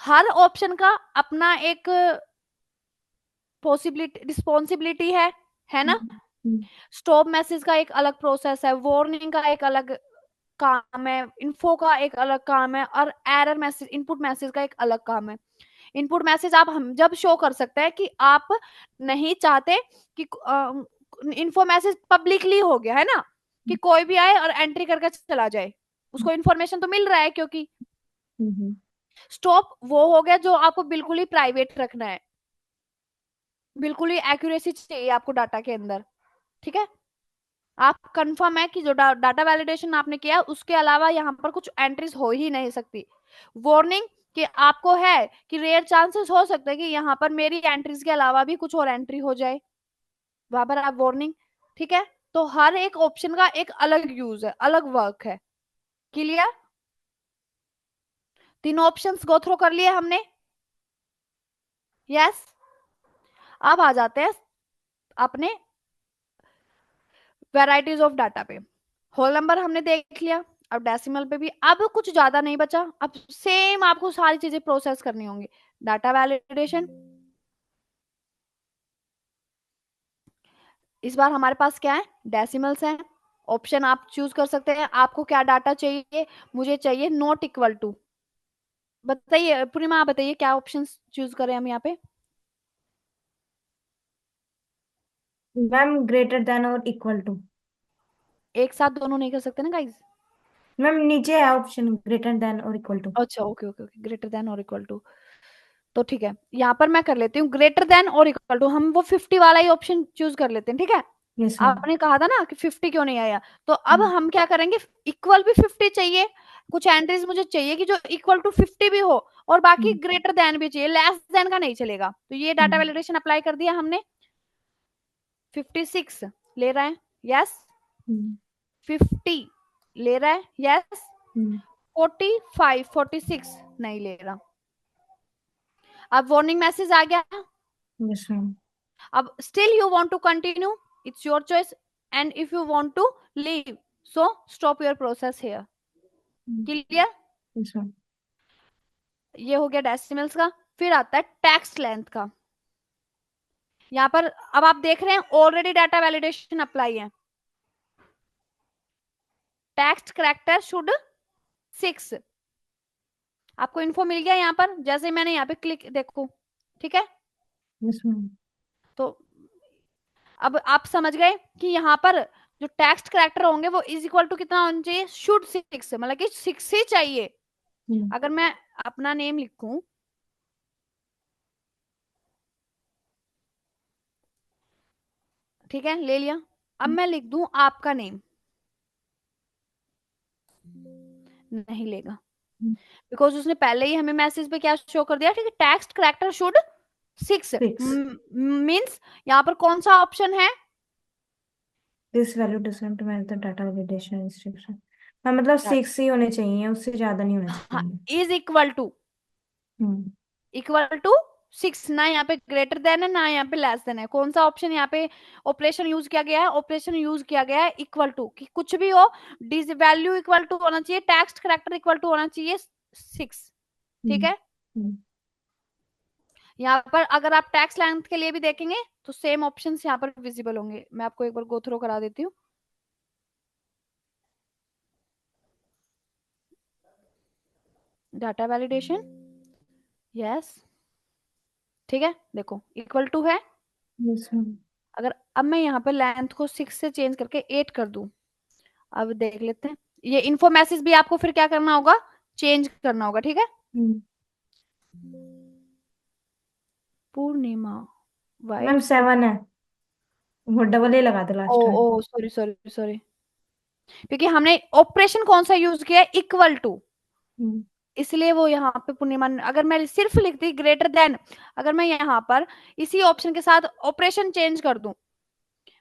हर ऑप्शन का अपना एक पॉसिबिलिटी, रिस्पॉन्सिबिलिटी है ना। हम्म, हम्म, स्टॉप मैसेज का एक अलग प्रोसेस है, वार्निंग का एक अलग काम है, इन्फो का एक अलग काम है, और एरर मैसेज, इनपुट मैसेज का एक अलग काम है। इनपुट मैसेज आप हम जब शो कर सकते हैं कि आप नहीं चाहते कि इन्फो मैसेज पब्लिकली हो गया है ना, कि कोई भी आए और एंट्री करके चला जाए, उसको इन्फॉर्मेशन तो मिल रहा है क्योंकि। हम्म, स्टॉप वो हो गया जो आपको बिल्कुल ही प्राइवेट रखना है, बिल्कुल ही एक्यूरेसी चाहिए आपको डाटा के अंदर, ठीक है। आप कंफर्म है कि जो डाटा वैलिडेशन आपने किया उसके अलावा यहाँ पर कुछ एंट्रीज हो ही नहीं सकती। वार्निंग कि आपको है कि रेयर चांसेस हो सकते हैं कि यहाँ पर मेरी एंट्रीज के अलावा भी कुछ और एंट्री हो जाए, वहां पर आप वार्निंग, ठीक है। तो हर एक ऑप्शन का एक अलग यूज है, अलग वर्क है। क्लियर? तीनों ऑप्शंस गो थ्रू कर लिए हमने। यस। अब आ जाते हैं अपने वेराइटीज ऑफ डाटा पे। होल नंबर हमने देख लिया, अब डेसिमल पे भी अब कुछ ज्यादा नहीं बचा। अब सेम आपको सारी चीजें प्रोसेस करनी होंगी। डाटा वैलिडेशन, इस बार हमारे पास क्या है? डेसिमल्स हैं। ऑप्शन आप चूज कर सकते हैं, आपको क्या डाटा चाहिए? मुझे चाहिए नॉट इक्वल टू। बताइए पूर्णिमा, आप बताइए क्या ऑप्शन चूज करें हम यहाँ पे? मैम ग्रेटर देन और इक्वल टू। एक साथ दोनों नहीं कर सकते ना गाइज। मैम नीचे है ऑप्शन ग्रेटर देन और इक्वल टू। अच्छा, okay okay okay, greater than और इक्वल टू। तो ठीक है, यहाँ पर मैं कर लेती हूँ ग्रेटर देन और इक्वल टू, हम वो 50 वाला ही ऑप्शन चूज कर लेते हैं, ठीक है। Yes ma'am. आपने कहा था ना कि 50 क्यों नहीं आया, तो अब हम क्या करेंगे? इक्वल भी 50 चाहिए, कुछ एंट्रीज मुझे चाहिए कि जो इक्वल टू 50 भी हो, और बाकी ग्रेटर देन भी चाहिए, लेस देन का नहीं चलेगा। तो ये डाटा वैलिडेशन अप्लाई कर दिया हमने। 56 ले रहा है, यस। 50 ले रहा है, यस। 45, 46 नहीं ले रहा। अब वार्निंग मैसेज आ गया। Yes ma'am. अब still you want to continue, it's your choice, and if you want to leave, so stop your process here. Clear? Yes ma'am. ये हो गया डेसिमल्स का। फिर आता है टेक्स्ट लेंथ का। यहाँ पर अब आप देख रहे हैं ऑलरेडी डाटा वैलिडेशन अप्लाई है। Text character should 6। आपको इन्फो मिल गया यहाँ पर, जैसे मैंने यहाँ पे क्लिक, देखो, ठीक है। Yes ma'am. तो अब आप समझ गए कि यहाँ पर जो टेक्स्ट करेक्टर होंगे वो इज इक्वल टू कितना होना चाहिए? शुड 6, मतलब कि 6 ही चाहिए। अगर मैं अपना नेम लिखूं, ठीक है, ले लिया। अब मैं लिख दूं आपका नेम, नहीं लेगा, बिकॉज उसने पहले ही हमें मैसेज पे क्या शो कर दिया, ठीक है, टेक्स्ट करेक्टर शुड 6 6 मीन्स यहाँ पर कौन सा ऑप्शन है? This value doesn't match the data validation instruction. हाँ मतलब 6 ही होने चाहिए, उससे ज्यादा नहीं होने हाँ, चाहिए। Is equal to, hmm. Equal to 6, ना यहाँ पे ग्रेटर देन है ना यहाँ पे लेस देन है। कौन सा ऑप्शन यहाँ पे ऑपरेशन यूज किया गया है? ऑपरेशन यूज किया गया है इक्वल टू, कि कुछ भी हो डिज वैल्यू इक्वल टू होना चाहिए, टेक्स्ट करेक्टर इक्वल टू होना चाहिए 6। ठीक हम्म। है, हम्म। यहाँ पर अगर आप टेक्स्ट लेंथ के लिए भी देखेंगे तो सेम ऑप्शंस यहाँ पर विजिबल होंगे। मैं आपको एक बार गो थ्रू करा देती हूँ। डाटा वैलिडेशन, यस, ठीक है, देखो इक्वल टू है। Yes, ma'am. अगर अब मैं यहाँ पर लेंथ को 6 से चेंज करके 8 कर दूं, अब देख लेते हैं। ये इन्फो मैसेज भी आपको फिर क्या करना होगा, चेंज करना होगा, ठीक है। हम्म। पूर्णिमा, मैम वाई, 7 है, वो डबल ए लगा दो ओ लास्ट में। ओ सॉरी सॉरी सॉरी, क्योंकि हमने ऑपरेशन कौन सा यूज किया है, इक्वल टू, हम्म। इसलिए वो यहाँ पे पूर्णिमा। अगर मैं सिर्फ लिखती ग्रेटर देन, अगर मैं यहाँ पर इसी ऑप्शन के साथ ऑपरेशन चेंज कर दूं,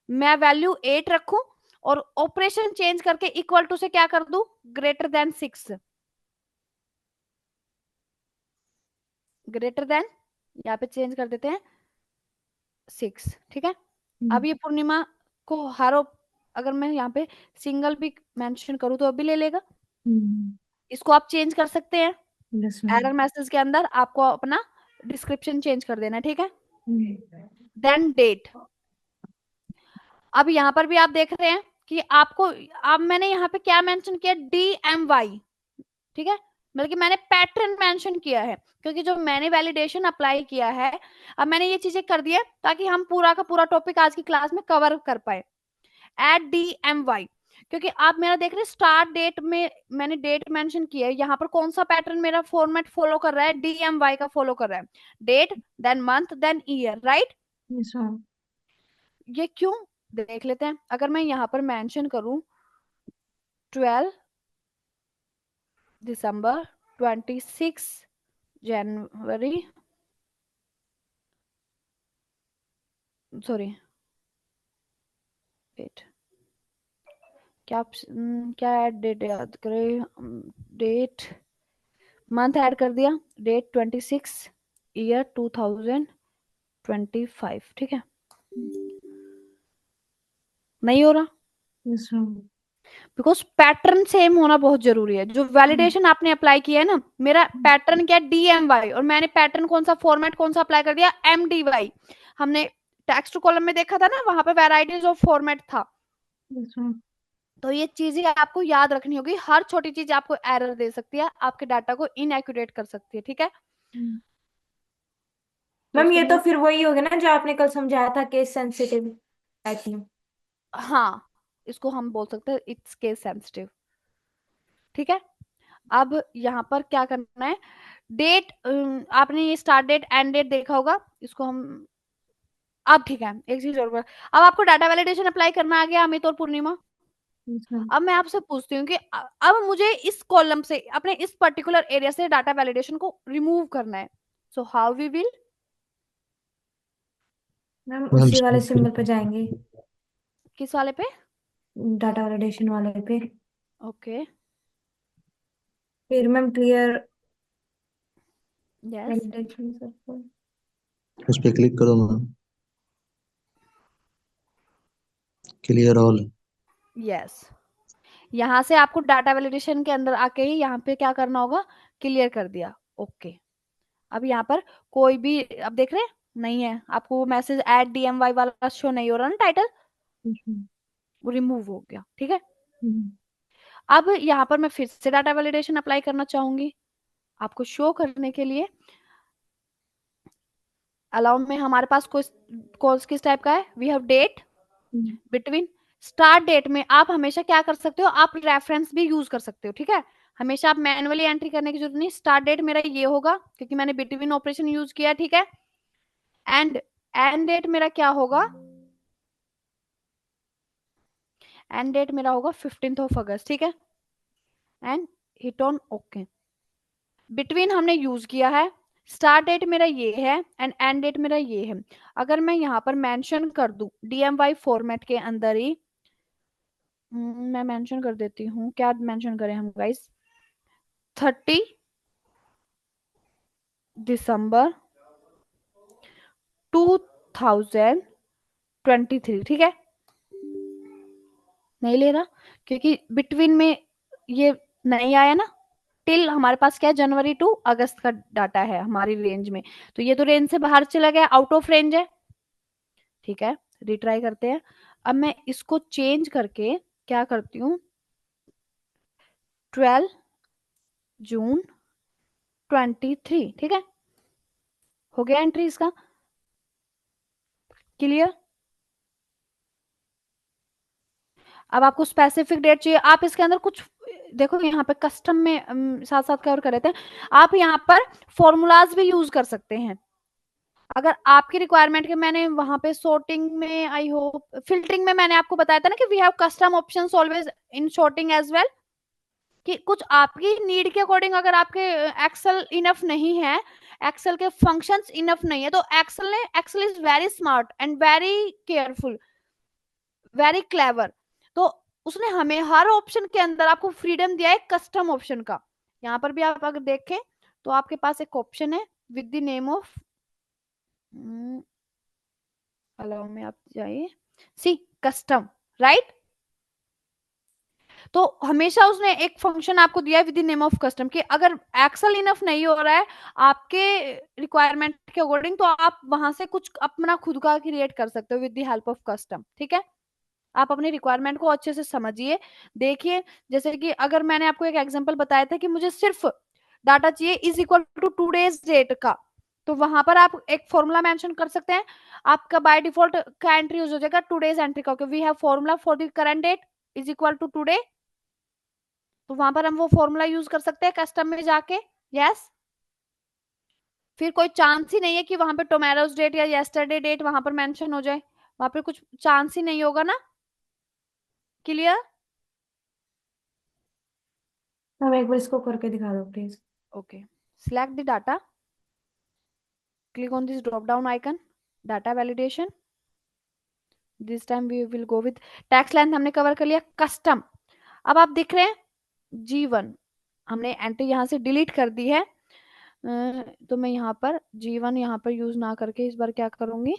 मैं वैल्यू 8 रखूं और ऑपरेशन चेंज करके इक्वल टू से क्या कर दूं, ग्रेटर देन 6, ग्रेटर देन, यहाँ पे चेंज कर देते हैं 6, ठीक है। अब हम्म। ये पूर्णिमा को हर अगर मैं यहाँ पे सिंगल भी मेंशन करूँ तो अभी ले लेगा। हम्म। इसको आप चेंज कर सकते हैं, यस मैम। एरर मैसेज के अंदर आपको अपना डिस्क्रिप्शन चेंज कर देना है, ठीक है। हम्म। देन डेट, अब यहाँ पर भी आप देख रहे हैं कि आपको, अब मैंने यहाँ पे क्या मेंशन किया, DMY, ठीक है, मतलब कि मैंने पैटर्न मेंशन किया है, क्योंकि जो मैंने वैलिडेशन अप्लाई किया है, अब मैंने ये चीजें कर दी है ताकि हम पूरा का पूरा टॉपिक आज की क्लास में कवर कर पाए। एट DMY, क्योंकि आप मेरा देख रहे हैं स्टार्ट डेट में मैंने डेट मेंशन की है, यहाँ पर कौन सा पैटर्न मेरा फॉर्मेट फॉलो कर रहा है, DMY का फॉलो कर रहा है, date then month then year, right. Yes ma'am. ये क्यों, देख लेते हैं। अगर मैं यहाँ पर मेंशन करूं 12 दिसंबर, 26 जनवरी, सॉरी डेट, क्या ऐड डेट याद करें, डेट मंथ ऐड कर दिया, डेट 26, ईयर 2025, ठीक है, नहीं हो रहा, yes ma'am. Because pattern same होना बहुत जरूरी है। जो वैलिडेशन आपने अप्लाई किया है ना, मेरा पैटर्न क्या है, DMY, और मैंने पैटर्न कौन सा, फॉर्मेट कौन सा अप्लाई कर दिया, MDY। हमने टेक्स्ट कॉलम में देखा था ना, वहां पे वैरायटीज ऑफ फॉर्मेट था। Yes ma'am. तो ये चीजें आपको याद रखनी होगी, हर छोटी चीज आपको एरर दे सकती है, आपके डाटा को इनएक्यूरेट कर सकती है, ठीक है। तो मैम इसको ये तो मूव, फिर वही हो गया ना जो आपने कल समझाया था, केस सेंसिटिव टाइप। हाँ, इसको हम बोल सकते हैं इट्स केस सेंसिटिव, ठीक है। अब यहाँ पर क्या करना है, डेट, आपने ये स्टार्ट डेट एंड डेट देखा होगा, इसको हम, अब ठीक है, एक चीज और अब आपको डाटा वैलिडेशन अप्लाई करना आ गया अमित और पूर्णिमा। Yes ma'am. अब मैं आपसे पूछती हूँ कि अब मुझे इस कॉलम से, अपने इस पर्टिकुलर एरिया से डाटा वैलिडेशन को रिमूव करना है, so how we will, ma'am ma'am उसी वाले सिंबल पे जाएंगे, किस वाले पे, डाटा वैलिडेशन वाले पे। ओके, फिर मैम क्लियर यस, वैलिडेशन सब। उस पर क्लिक करो मैम, क्लियर ऑल। यस, यहाँ से आपको डाटा वैलिडेशन के अंदर आके ही यहाँ पे क्या करना होगा, क्लियर कर दिया, ओके। अब यहाँ पर कोई भी, अब देख रहे हैं, नहीं है आपको वो मैसेज एट DMY वाला शो नहीं हो रहा ना टाइटल, वो रिमूव हो गया, ठीक है। अब यहाँ पर मैं फिर से डाटा वैलिडेशन अप्लाई करना चाहूंगी आपको शो करने के लिए। अलाउ में हमारे पास कोर्स किस टाइप का है, we have date between, start date में आप हमेशा क्या कर सकते हो, आप रेफरेंस भी यूज कर सकते हो, ठीक है। हमेशा आप मैनुअली एंट्री करने की जरूरत नहीं, स्टार्ट डेट मेरा ये होगा क्योंकि मैंने बिटवीन ऑपरेशन यूज किया, ठीक है। एंड एंड डेट मेरा क्या होगा, एंड डेट मेरा होगा 15 अगस्त, ठीक है, and hit on okay. Between हमने यूज किया है, स्टार्ट डेट मेरा ये है एंड एंड डेट मेरा ये है। अगर मैं यहाँ पर मेंशन कर दूं DMY फॉर्मेट के अंदर ही, मैं मेंशन कर देती हूँ, क्या मेंशन करें हम गाइस, 30 दिसंबर 2023, ठीक है। नहीं ले रहा क्योंकि बिटवीन में ये नहीं आया ना, टिल हमारे पास क्या है, जनवरी टू अगस्त का डाटा है हमारी रेंज में, तो ये तो रेंज से बाहर चला गया, आउट ऑफ रेंज है, ठीक है। रिट्राई करते हैं। अब मैं इसको चेंज करके क्या करती हूँ, 12 जून 2023, ठीक है, हो गया एंट्री इसका, क्लियर। अब आपको स्पेसिफिक डेट चाहिए, आप इसके अंदर कुछ देखो, यहाँ पे कस्टम में साथ साथ कवर कर रहे थे, आप यहाँ पर फॉर्मूलाज भी यूज कर सकते हैं अगर आपकी रिक्वायरमेंट के। मैंने वहां पे सॉर्टिंग में, आई होप फिल्टरिंग में मैंने आपको बताया था ना कि we have custom options always in sorting as well, कि कुछ आपकी नीड के अकॉर्डिंग अगर आपके एक्सेल इनफ नहीं है, एक्सेल के फंक्शंस इनफ नहीं है, तो Excel is very smart and very careful, very clever. तो उसने हमें हर ऑप्शन के अंदर आपको फ्रीडम दिया है कस्टम ऑप्शन का। यहाँ पर भी आप अगर देखें तो आपके पास एक ऑप्शन है with the name of, allow में आप जाइए, सी कस्टम, राइट। तो हमेशा उसने एक फंक्शन आपको दिया है with the name of custom, कि अगर एक्सेल इनफ नहीं हो रहा है आपके रिक्वायरमेंट के अकॉर्डिंग, तो आप वहां से कुछ अपना खुद का क्रिएट कर सकते हो with the help of custom, ठीक है। आप अपनी रिक्वायरमेंट को अच्छे से समझिए, देखिए। जैसे कि अगर मैंने आपको एक एग्जांपल बताया था कि मुझे सिर्फ डाटा चाहिए is equal to today's date का, तो वहां पर आप एक फॉर्मूला मेंशन कर सकते हैं, आपका बाय डिफॉल्ट का एंट्री यूज हो जाएगा टूडेज एंट्री का, we have formula for the current date is equal to today, तो वहां पर हम वो फॉर्मूला यूज कर सकते हैं कस्टम में जाके, यस। फिर कोई चांस ही नहीं है कि वहां पे टुमारोज डेट या येस्टरडे डेट वहां पर मेंशन हो जाए, वहां पर कुछ चांस ही नहीं होगा ना, क्लियर। मैम एक बार इसको करके दिखा दो please. Okay, select the data, click on this drop down icon, data validation, this time we will go with tax length, हमने कवर कर लिया, कस्टम। अब आप देख रहे हैं G1 हमने एंट्री यहाँ से डिलीट कर दी है, तो मैं यहाँ पर G1 यहाँ पर यूज ना करके इस बार क्या करूंगी,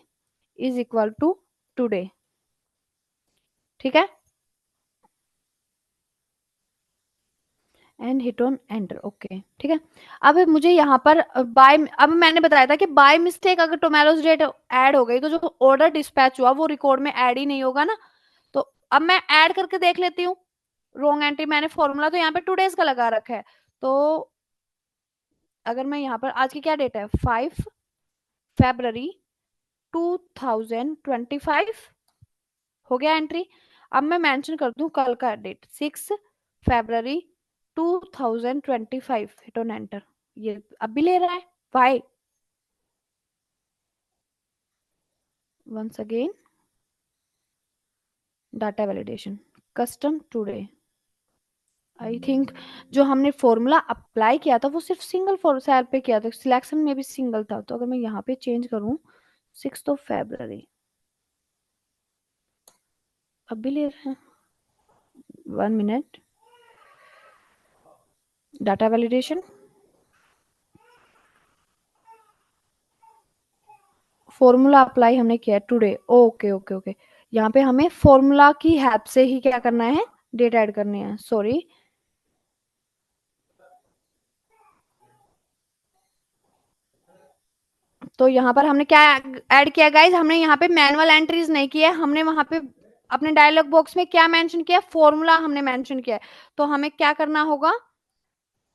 इज इक्वल टू टूडे, ठीक है, and hit on enter, okay, ठीक है। अब मुझे यहाँ पर बाय, अब मैंने बताया था कि बाय मिस्टेक अगर टोमेरोज डेट ऐड हो गई तो जो ऑर्डर डिस्पैच हुआ वो रिकॉर्ड में ऐड ही नहीं होगा ना, तो अब मैं ऐड करके देख लेती हूँ। रॉन्ग एंट्री, मैंने फॉर्मूला तो यहाँ पे 2 डेज का लगा रखा है, तो अगर मैं यहाँ पर, आज की क्या डेट है, 5 फरवरी 2025, हो गया एंट्री। अब मैं मेंशन कर दूं कल का डेट 6 फरवरी 2025, हिट ऑन एंटर, ये अब भी ले रहा है, why, once again data validation, custom today, I think जो हमने फॉर्मूला अप्लाई किया था वो सिर्फ सिंगल फॉर सेल पे किया था, सिलेक्शन में भी सिंगल था, तो अगर मैं यहाँ पे चेंज करूं 6 फरवरी, अब भी ले रहे हैं, 1 minute, data validation, formula apply हमने किया टुडे, ओके ओके ओके, यहाँ पे हमें फॉर्मूला की हेल्प से ही क्या करना है, डेट ऐड करनी है, सॉरी। तो यहाँ पर हमने क्या ऐड किया गाइज, हमने यहाँ पे मैनुअल एंट्रीज नहीं किया है, हमने वहां पे अपने डायलॉग बॉक्स में क्या मेंशन किया, फॉर्मूला हमने मेंशन किया है, तो हमें क्या करना होगा,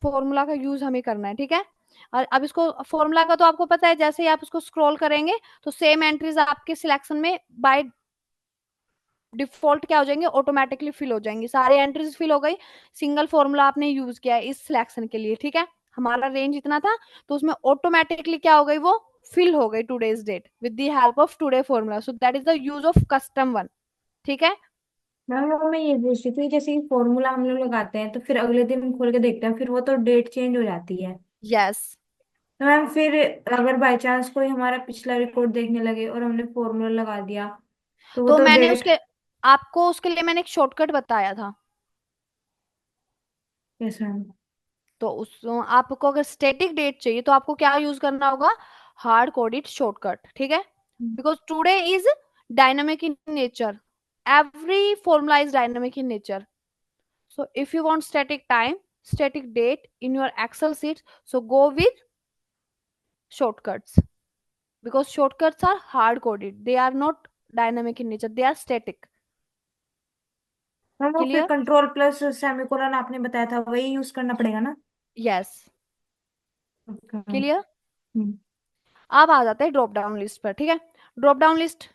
फॉर्मूला का यूज हमें करना है, ठीक है। और अब इसको फॉर्मूला का तो आपको पता है, जैसे ही आप इसको स्क्रॉल करेंगे तो सेम एंट्रीज आपके सिलेक्शन में बाय डिफॉल्ट क्या हो जाएंगे, ऑटोमेटिकली फिल हो जाएंगी, सारी एंट्रीज फिल हो गई, सिंगल फॉर्मूला आपने यूज किया है इस सिलेक्शन के लिए, ठीक है। हमारा रेंज इतना था तो उसमें ऑटोमेटिकली क्या हो गई, वो फिल हो गई today's date with the help of today formula, so that is the use of custom one, ठीक है। मैम वो मैं ये पूछ रही थी, जैसे कि फॉर्मूला हम लोग लगाते हैं तो फिर अगले दिन खोल के देखते हैं, फिर वो तो डेट चेंज हो जाती है। यस। तो मैम फिर अगर बाय चांस कोई हमारा पिछला रिकॉर्ड देखने लगे और हमने फॉर्मूला लगा दिया, तो वो तो तो मैंने डेट। उसके आपको उसके लिए मैंने एक शॉर्टकट बताया था। Yes ma'am. तो उस आपको अगर स्टैटिक डेट चाहिए तो आपको क्या यूज करना होगा, हार्ड कोडेड शॉर्टकट, ठीक है। Because today is dynamic in nature, every formula is dynamic in nature. So if you want static time, static date in your Excel sheet, so go with shortcuts, because shortcuts are hard coded. They are not dynamic in nature. They are static. Ma'am वो फिर Clear? Control plus semicolon आपने बताया था, वही use करना पड़ेगा ना? Yes. Okay ma'am. Clear? हम्म। अब आ जाते हैं ड्रॉप डाउन लिस्ट पर, ठीक है। ड्रॉप डाउन लिस्ट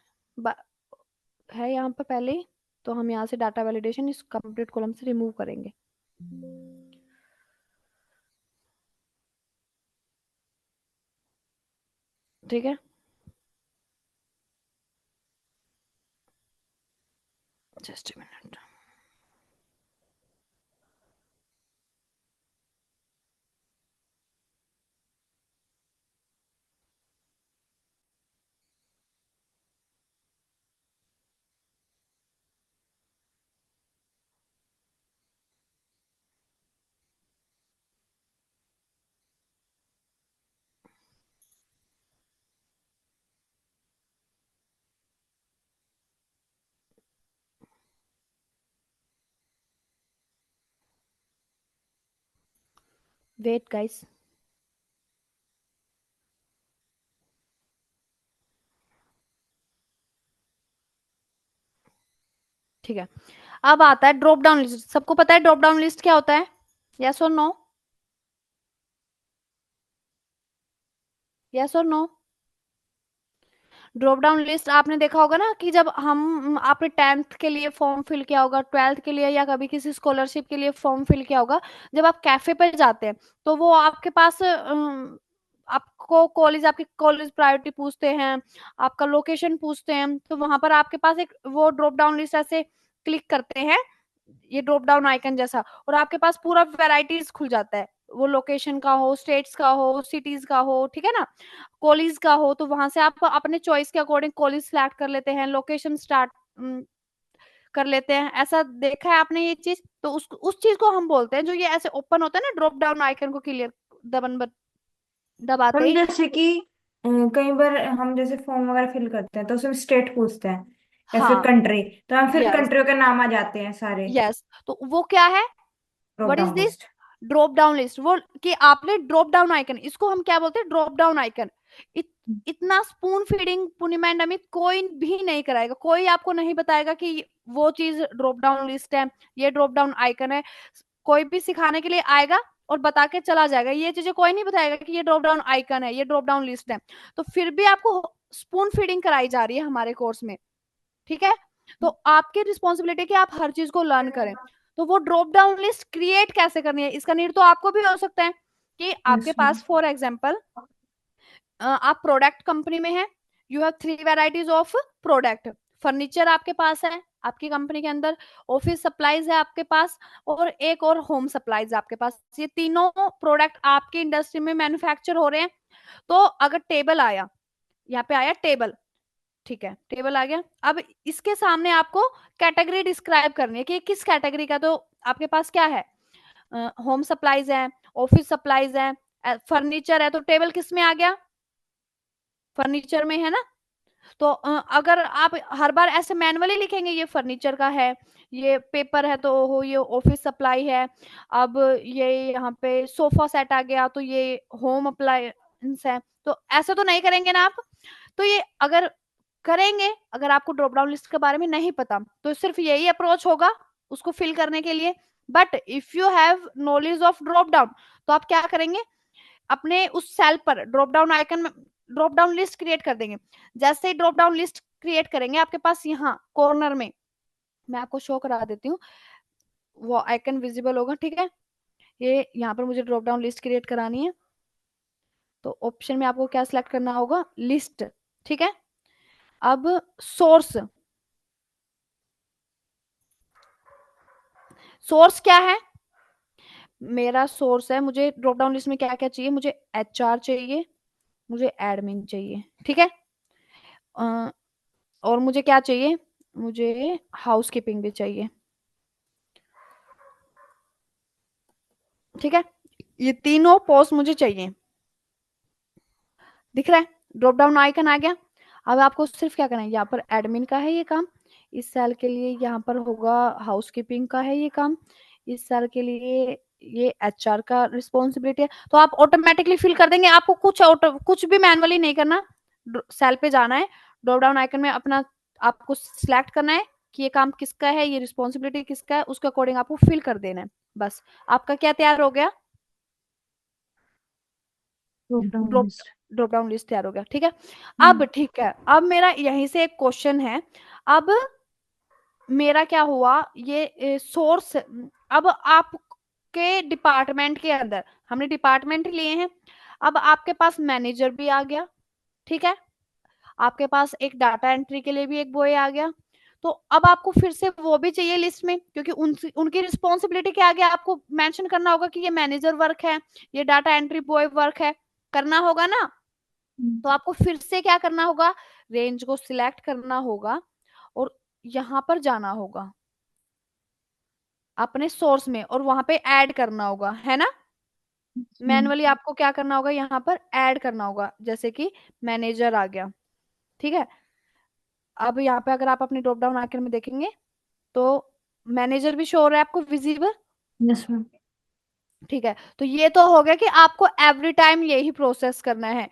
है यहाँ पर पहले ही, तो हम यहाँ से डाटा वैलिडेशन इस कंप्लीट कॉलम से रिमूव करेंगे। ठीक है, just a minute. Wait guys. ठीक है, अब आता है ड्रॉप डाउन लिस्ट। सबको पता है ड्रॉप डाउन लिस्ट क्या होता है? यस और नो? यस और नो? ड्रॉप डाउन लिस्ट आपने देखा होगा ना, कि जब हम आपने 10th के लिए फॉर्म फिल किया होगा, 12th के लिए, या कभी किसी स्कॉलरशिप के लिए फॉर्म फिल किया होगा, जब आप कैफे पर जाते हैं तो वो आपके पास आपको कॉलेज, आपकी कॉलेज प्रायोरिटी पूछते हैं, आपका लोकेशन पूछते हैं, तो वहां पर आपके पास एक वो ड्रॉप डाउन लिस्ट ऐसे क्लिक करते हैं, ये ड्रॉप डाउन आइकन जैसा, और आपके पास पूरा वेराइटीज खुल जाता है। वो लोकेशन का हो, स्टेट्स का हो, सिटीज का हो, ठीक है ना, कॉलेज का हो, तो वहां से आप अपने चॉइस के अकॉर्डिंग कॉलेज सिलेक्ट कर लेते हैं, लोकेशन स्टार्ट कर लेते हैं। ऐसा देखा है आपने ये चीज? तो उस चीज को हम बोलते हैं, जो ये ऐसे ओपन होता है ना ड्रॉप डाउन आइकन को क्लियर दबन दबाते हम ही। जैसे कि कई बार हम जैसे फॉर्म वगैरह फिल करते हैं तो उसमें स्टेट पूछते हैं या फिर हाँ। कंट्री, तो हम फिर यस। कंट्रियों के नाम आ जाते हैं सारे। यस, तो वो क्या है? Drop what is down this? List. Drop down list. वो कि आपने ड्रॉप डाउन आइकन, इसको हम क्या बोलते हैं? Drop down icon. इतना स्पून फीडिंग पुनिमैंड अमित कोई भी नहीं कराएगा, कोई आपको नहीं बताएगा कि वो चीज ड्रॉप डाउन लिस्ट है, ये ड्रॉप डाउन आइकन है। कोई भी सिखाने के लिए आएगा और बता के चला जाएगा, ये चीजें कोई नहीं बताएगा कि ये ड्रॉप डाउन आइकन है, ये ड्रॉप डाउन लिस्ट है। तो फिर भी आपको स्पून फीडिंग कराई जा रही है हमारे कोर्स में, ठीक है। तो आपकी रिस्पॉन्सिबिलिटी है कि आप हर चीज को लर्न करें। तो वो ड्रॉप डाउन लिस्ट क्रिएट कैसे करनी है, इसका नीड तो आपको भी हो सकता है, कि यस आपके पास फॉर एग्जाम्पल आप प्रोडक्ट कंपनी में है, you have 3 varieties of product. Furniture आपके पास है आपकी कंपनी के अंदर, ऑफिस सप्लाईज है आपके पास, और एक और होम सप्लाईज आपके पास। ये तीनों प्रोडक्ट आपकी इंडस्ट्री में मैन्युफैक्चर हो रहे हैं। तो अगर टेबल आया, यहाँ पे आया टेबल, ठीक है, टेबल आ गया। अब इसके सामने आपको कैटेगरी डिस्क्राइब करनी है कि किस कैटेगरी का। तो आपके पास क्या है? होम सप्लाईज है, ऑफिस सप्लाईज है, फर्नीचर है, तो टेबल किस में आ गया? फर्नीचर में है ना। तो अगर आप हर बार ऐसे मैनुअली लिखेंगे ये फर्नीचर का है, ये पेपर है, तो हो ये ऑफिस सप्लाई है, अब ये यहाँ पे सोफा सेट आ गया तो ये होम अप्लायंस है, तो ऐसे तो नहीं करेंगे ना आप। तो ये अगर करेंगे, अगर आपको ड्रॉप डाउन लिस्ट के बारे में नहीं पता, तो सिर्फ यही अप्रोच होगा उसको फिल करने के लिए। But if you have knowledge of drop down, तो आप क्या करेंगे, अपने उस सेल पर ड्रॉप डाउन आइकन में ड्रॉप डाउन लिस्ट क्रिएट कर देंगे। जैसे ही ड्रॉप डाउन लिस्ट क्रिएट करेंगे, आपके पास यहाँ कॉर्नर में, मैं आपको शो करा देती हूँ, वो आइकन विजिबल होगा, ठीक है। ये यहाँ पर मुझे ड्रॉप डाउन लिस्ट क्रिएट करानी है, तो ऑप्शन में आपको क्या सिलेक्ट करना होगा? लिस्ट, ठीक है। अब सोर्स, सोर्स क्या है? मेरा सोर्स है, मुझे ड्रॉप डाउन लिस्ट में क्या क्या चाहिए, मुझे एचआर चाहिए, मुझे एडमिन चाहिए, ठीक है। अ, और मुझे क्या चाहिए, मुझे हाउस कीपिंग भी चाहिए, ठीक है। ये तीनों पोस्ट मुझे चाहिए, दिख रहा है, ड्रॉप डाउन आइकन आ गया। अब आपको सिर्फ क्या करना है, यहाँ पर एडमिन का है ये काम, इस सेल के लिए यहाँ पर होगा हाउस कीपिंग का है ये काम, इस सेल के लिए ये एचआर का रिस्पॉन्सिबिलिटी है। तो आप ऑटोमेटिकली फिल कर देंगे, आपको कुछ भी मैनुअली नहीं करना। सेल पे जाना है, ड्रॉप डाउन आइकन में अपना आपको सिलेक्ट करना है कि ये काम किसका है, ये रिस्पॉन्सिबिलिटी किसका है, उसके अकॉर्डिंग आपको फिल कर देना है। बस आपका क्या तैयार हो गया, drop down drop list. Drop down list तैयार हो गया, ठीक है। अब ठीक है, अब मेरा यहीं से एक क्वेश्चन है। अब मेरा क्या हुआ, ये सोर्स, अब आपके डिपार्टमेंट के अंदर हमने डिपार्टमेंट लिए हैं, अब आपके पास मैनेजर भी आ गया, ठीक है। आपके पास एक डाटा एंट्री के लिए भी एक बॉय आ गया। तो अब आपको फिर से वो भी चाहिए लिस्ट में, क्योंकि उनकी रिस्पॉन्सिबिलिटी के आगे आपको मेंशन करना होगा कि ये मैनेजर वर्क है, ये डाटा एंट्री बॉय वर्क है, करना होगा ना। तो आपको फिर से क्या करना होगा, रेंज को सिलेक्ट करना होगा और यहां पर जाना होगा अपने सोर्स में और वहां पे ऐड करना होगा, है ना। मैनुअली आपको क्या करना होगा, यहाँ पर ऐड करना होगा, जैसे कि मैनेजर आ गया, ठीक है। अब यहाँ पे अगर आप अपने ड्रॉप डाउन आइकन में देखेंगे तो मैनेजर भी शो हो रहा है आपको विजिबल, यस मैम। ठीक है। तो ये तो हो गया कि आपको एवरी टाइम यही प्रोसेस करना है।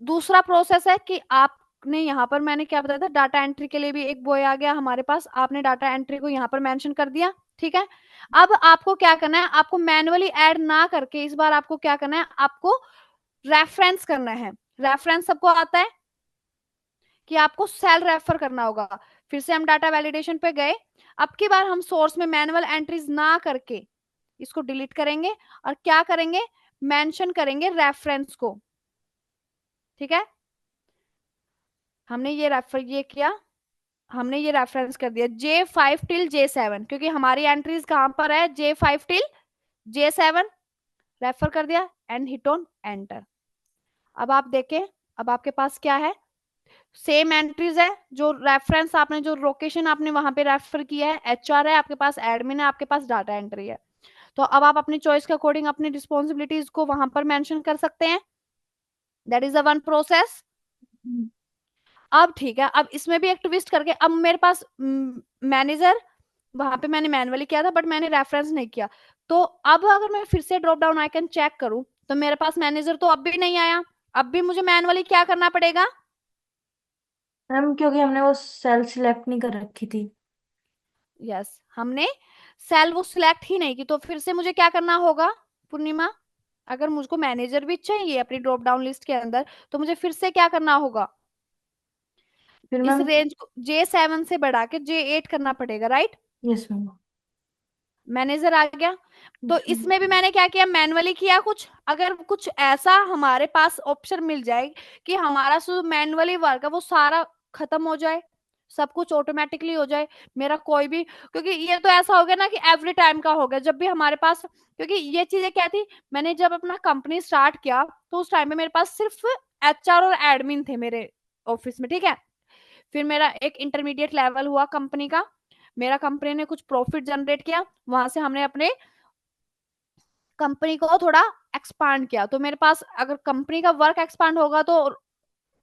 दूसरा प्रोसेस है कि आपने यहाँ पर, मैंने क्या बताया था, डाटा एंट्री के लिए भी एक बॉय आ गया हमारे पास, आपने डाटा एंट्री को यहाँ पर मेंशन कर दिया, ठीक है। अब आपको क्या करना है, आपको मैनुअली ऐड ना करके इस बार आपको क्या करना है, आपको रेफरेंस करना है। रेफरेंस सबको आता है कि आपको सेल रेफर करना होगा। फिर से हम डाटा वैलिडेशन पे गए, अब की बार हम सोर्स में मैनुअल एंट्रीज ना करके इसको डिलीट करेंगे और क्या करेंगे, मेंशन करेंगे रेफरेंस को, ठीक है। हमने ये रेफर ये किया, हमने ये रेफरेंस कर दिया J5 till J7, क्योंकि हमारी एंट्रीज कहां पर है, J5 till J7, रेफर कर दिया एंड हिट ऑन एंटर। अब आप देखें, अब आपके पास क्या है, सेम एंट्रीज है, जो रेफरेंस आपने, जो लोकेशन आपने वहां पे रेफर किया है, एचआर है आपके पास, एडमिन है आपके पास, डाटा एंट्री है। तो अब आप अपनी चॉइस के अकॉर्डिंग अपनी रिस्पॉन्सिबिलिटीज को वहां पर मेंशन कर सकते हैं। That is a one process. अब ठीक है, अब इसमें भी एक ट्विस्ट करके, अब मेरे पास मैनेजर, वहां पे मैंने मैनुअली किया था बट मैंने रेफरेंस नहीं किया। तो अब अगर मैं फिर से ड्रॉप डाउन आइकन चेक करूं तो मेरे पास मैनेजर तो अब भी नहीं आया, अब भी मुझे मैनुअली क्या करना पड़ेगा। मैम क्योंकि हमने वो सेल सिलेक्ट नहीं कर रखी थी। यस, हमने सेल वो सिलेक्ट ही नहीं की, तो फिर से मुझे क्या करना होगा पूर्णिमा, अगर मुझको मैनेजर भी चाहिए अपनी ड्रॉप डाउन लिस्ट के अंदर तो मुझे फिर से क्या करना होगा, फिर इस मैम। रेंज को J7 से बढ़ा के J8 करना पड़ेगा, राइट। Yes ma'am. मैनेजर आ गया। तो यस मैम। इसमें भी मैंने क्या किया, मैनुअली किया कुछ, अगर कुछ ऐसा हमारे पास ऑप्शन मिल जाए कि हमारा जो मैनुअली वर्क है वो सारा खत्म हो जाए, सब कुछ ऑटोमेटिकली हो जाए, मेरा कोई भी, क्योंकि ये तो ऐसा हो गया ना कि एवरी टाइम का हो गया, जब भी हमारे पास, क्योंकि ये चीजें क्या थी, मैंने जब अपना कंपनी स्टार्ट किया तो उस टाइम में मेरे पास सिर्फ एचआर और एडमिन थे मेरे ऑफिस में, ठीक है। फिर मेरा एक इंटरमीडिएट लेवल हुआ कंपनी का, मेरा कंपनी ने कुछ प्रॉफिट जनरेट किया, वहां से हमने अपने कंपनी को थोड़ा एक्सपांड किया, तो मेरे पास अगर कंपनी का वर्क एक्सपांड होगा तो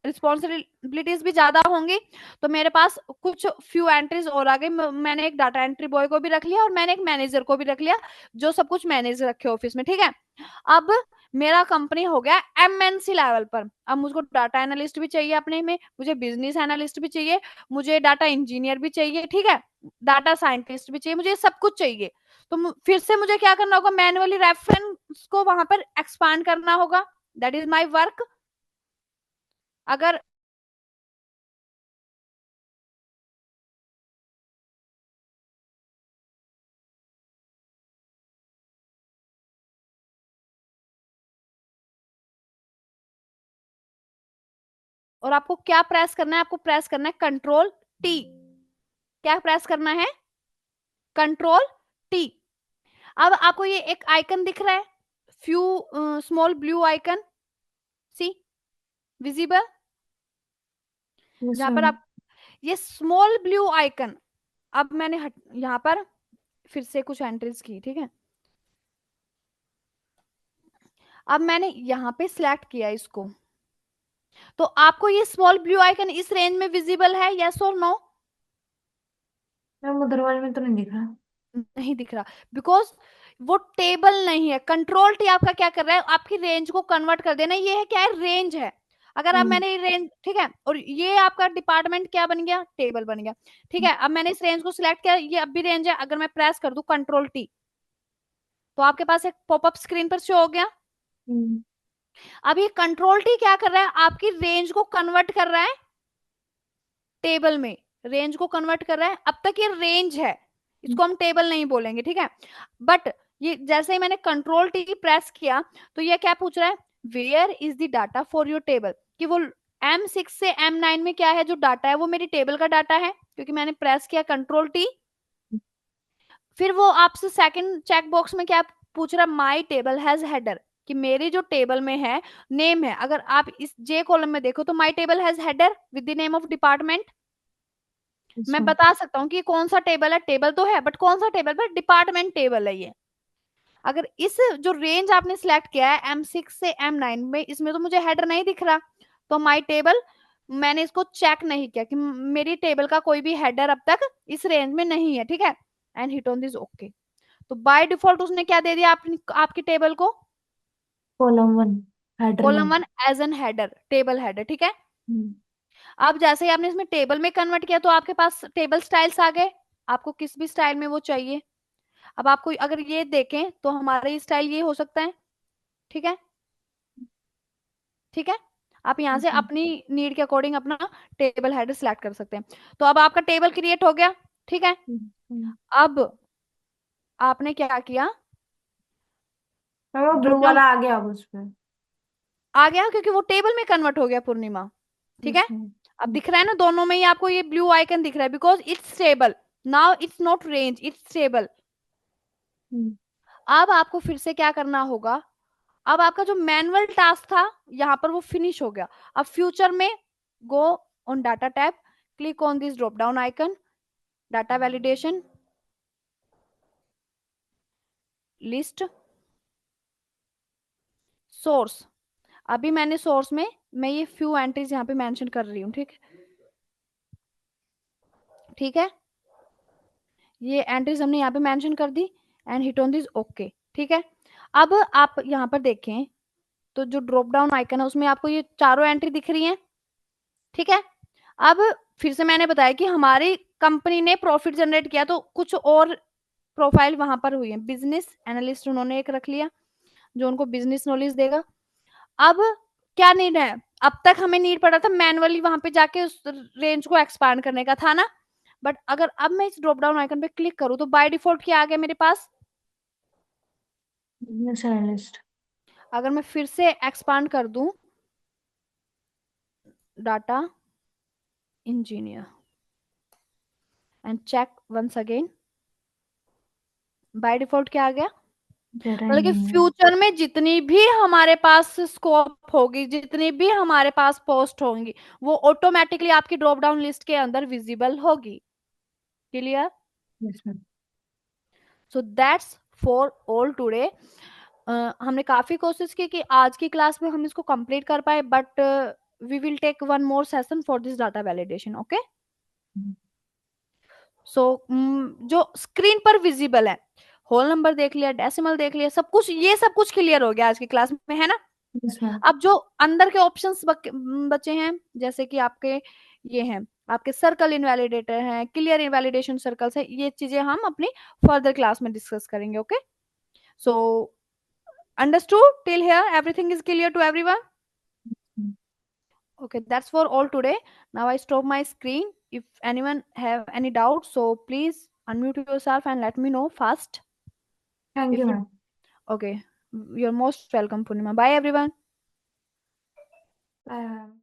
रिस्पॉन्सिबिलिटीज भी ज्यादा होंगी। तो मेरे पास कुछ फ्यू एंट्रीज और आ गई, मैंने एक डाटा एंट्री बॉय को भी रख लिया और मैंने एक मैनेजर को भी रख लिया, जो सब कुछ मैनेज रखे ऑफिस में, ठीक है। अब मेरा कंपनी हो गया एमएनसी लेवल पर, अब मुझको डाटा एनालिस्ट भी चाहिए अपने में, मुझे बिजनेस एनालिस्ट भी चाहिए, मुझे डाटा इंजीनियर भी चाहिए, ठीक है, डाटा साइंटिस्ट भी चाहिए, मुझे सब कुछ चाहिए। तो फिर से मुझे क्या करना होगा, मैनुअली रेफरेंस को वहां पर एक्सपांड करना होगा, दैट इज माई वर्क। अगर और आपको क्या प्रेस करना है, आपको प्रेस करना है कंट्रोल टी, क्या प्रेस करना है, कंट्रोल टी, अब आपको ये एक आइकन दिख रहा है, फ्यू स्मॉल ब्लू आइकन, सी विजिबल, यस जहां पर मैम। आप ये स्मॉल ब्लू आइकन, अब मैंने यहाँ पर फिर से कुछ एंट्रीज की, ठीक है। अब मैंने यहाँ पे सिलेक्ट किया इसको, तो आपको ये स्मॉल ब्लू आइकन इस रेंज में विजिबल है, यस और नो? मैम उधर वाले में तो नहीं दिख रहा। नहीं दिख रहा, बिकॉज वो टेबल नहीं है। कंट्रोल टी आपका क्या कर रहा है, आपकी रेंज को कन्वर्ट कर देना। ये है क्या है, रेंज है। अगर अब हम्म। मैंने रेंज, ठीक है, और ये आपका डिपार्टमेंट क्या बन गया, टेबल बन गया, ठीक है। अब मैंने इस रेंज को सिलेक्ट किया, ये अब भी रेंज है। अगर मैं प्रेस कर दूं कंट्रोल टी, तो आपके पास एक पॉपअप स्क्रीन पर शो हो गया। हम्म। अब ये कंट्रोल टी क्या कर रहा है, आपकी रेंज को कन्वर्ट कर रहा है टेबल में, रेंज को कन्वर्ट कर रहा है। अब तक ये रेंज है, इसको हम टेबल नहीं बोलेंगे, ठीक है। बट ये जैसे ही मैंने कंट्रोल टी प्रेस किया, तो ये क्या पूछ रहा है, where is the data for your table, कि वो M6 से M9 में क्या है जो डाटा है, वो मेरी टेबल का डाटा है, क्योंकि मैंने प्रेस किया कंट्रोल टी। फिर वो आपसे सेकंड चेक बॉक्स में क्या पूछ रहा है, माई टेबल हैज हेडर, कि मेरी जो टेबल में है नेम है। अगर आप इस जे कॉलम में देखो तो माई table has header with the name of department. Yes मैं मैम। बता सकता हूँ कि कौन सा टेबल है, टेबल तो है बट कौन सा टेबल है, डिपार्टमेंट टेबल है ये। अगर इस जो रेंज आपने सिलेक्ट किया है M6 से M9 में, इसमें तो मुझे हेडर नहीं दिख रहा, तो माई टेबल, मैंने इसको चेक नहीं किया कि मेरी टेबल का कोई भी हेडर अब तक इस रेंज में नहीं है, ठीक है। And hit on this okay. तो बाय डिफॉल्ट उसने क्या दे दिया आपकी टेबल को, column 1 header column name. 1 as an header, table header, ठीक है। हम्म। अब जैसे ही आपने इसमें टेबल में कन्वर्ट किया, तो आपके पास टेबल स्टाइल्स आ गए, आपको किस भी स्टाइल में वो चाहिए। अब आपको अगर ये देखें तो हमारा स्टाइल ये हो सकता है, ठीक है, ठीक है। आप यहाँ से हम्म। अपनी नीड के अकॉर्डिंग अपना टेबल हेडर सिलेक्ट कर सकते हैं। तो अब आपका टेबल क्रिएट हो गया, ठीक है। हम्म। अब आपने क्या किया, मैम वो ब्लू ड्रॉप डाउन वाला आ गया अब उस पे। आ गया, क्योंकि वो टेबल में कन्वर्ट हो गया पूर्णिमा, ठीक यस है। मैम। अब दिख रहा है ना, दोनों में ही आपको ये ब्लू आइकन दिख रहा है, because it's table now, it's not range, it's table. Hmm. अब आपको फिर से क्या करना होगा, अब आपका जो मैनुअल टास्क था यहाँ पर वो फिनिश हो गया। अब फ्यूचर में go on data tab, click on this drop down icon, data validation, list, source. अभी मैंने सोर्स में मैं ये फ्यू एंट्रीज यहाँ पे मेंशन कर रही हूँ, ठीक है, ठीक है। ये एंट्रीज हमने यहाँ पे मेंशन कर दी and hit on this okay, ठीक है। अब आप यहाँ पर देखें तो जो ड्रॉप डाउन आइकन है उसमें आपको ये चारों एंट्री दिख रही हैं, ठीक है। अब फिर से मैंने बताया कि हमारी कंपनी ने प्रॉफिट जनरेट किया, तो कुछ और प्रोफाइल वहां पर हुई है। बिजनेस एनालिस्ट उन्होंने एक रख लिया जो उनको बिजनेस नॉलेज देगा। अब क्या नीड है, अब तक हमें नीड पड़ा था मैनुअली वहां पे जाके उस रेंज को एक्सपांड करने का था ना। बट अगर अब मैं इस ड्रॉप डाउन आइकन पे क्लिक करूं तो बाय डिफॉल्ट क्या आ गया मेरे पास। Business analyst. अगर मैं फिर से एक्सपांड कर दूं, data engineer, and check once again, by default क्या आ गया। डाटा मतलब कि इंजीनियर। फ्यूचर में जितनी भी हमारे पास स्कोप होगी, जितनी भी हमारे पास पोस्ट होंगी, वो ऑटोमेटिकली आपकी ड्रॉप डाउन लिस्ट के अंदर विजिबल होगी। Clear? Yes ma'am. So that's for all today. हमने काफी कोशिश की कि आज की क्लास में हम इसको कंप्लीट कर पाए, but we will take one more session for this data validation, okay. So जो स्क्रीन पर विजिबल है, होल नंबर देख लिया, डेसिमल देख लिया, सब कुछ, ये सब कुछ क्लियर हो गया आज की क्लास में, है ना। Yes ma'am. अब जो अंदर के ऑप्शंस बचे हैं, जैसे कि आपके ये हैं, आपके सर्कल इनवैलिडेटर हैं, क्लियर इनवैलिडेशन सर्कल्स है, ये चीजें हम अपनी फर्दर क्लास में डिस्कस करेंगे, okay. So understood till here, everything is clear to everyone? Okay, that's for all today. Now I stop my screen. If anyone have any doubt, so please unmute yourself and let me know fast. Thank you If you, ma'am. okay, you're most welcome, Purnima. Bye everyone. Bye ma'am.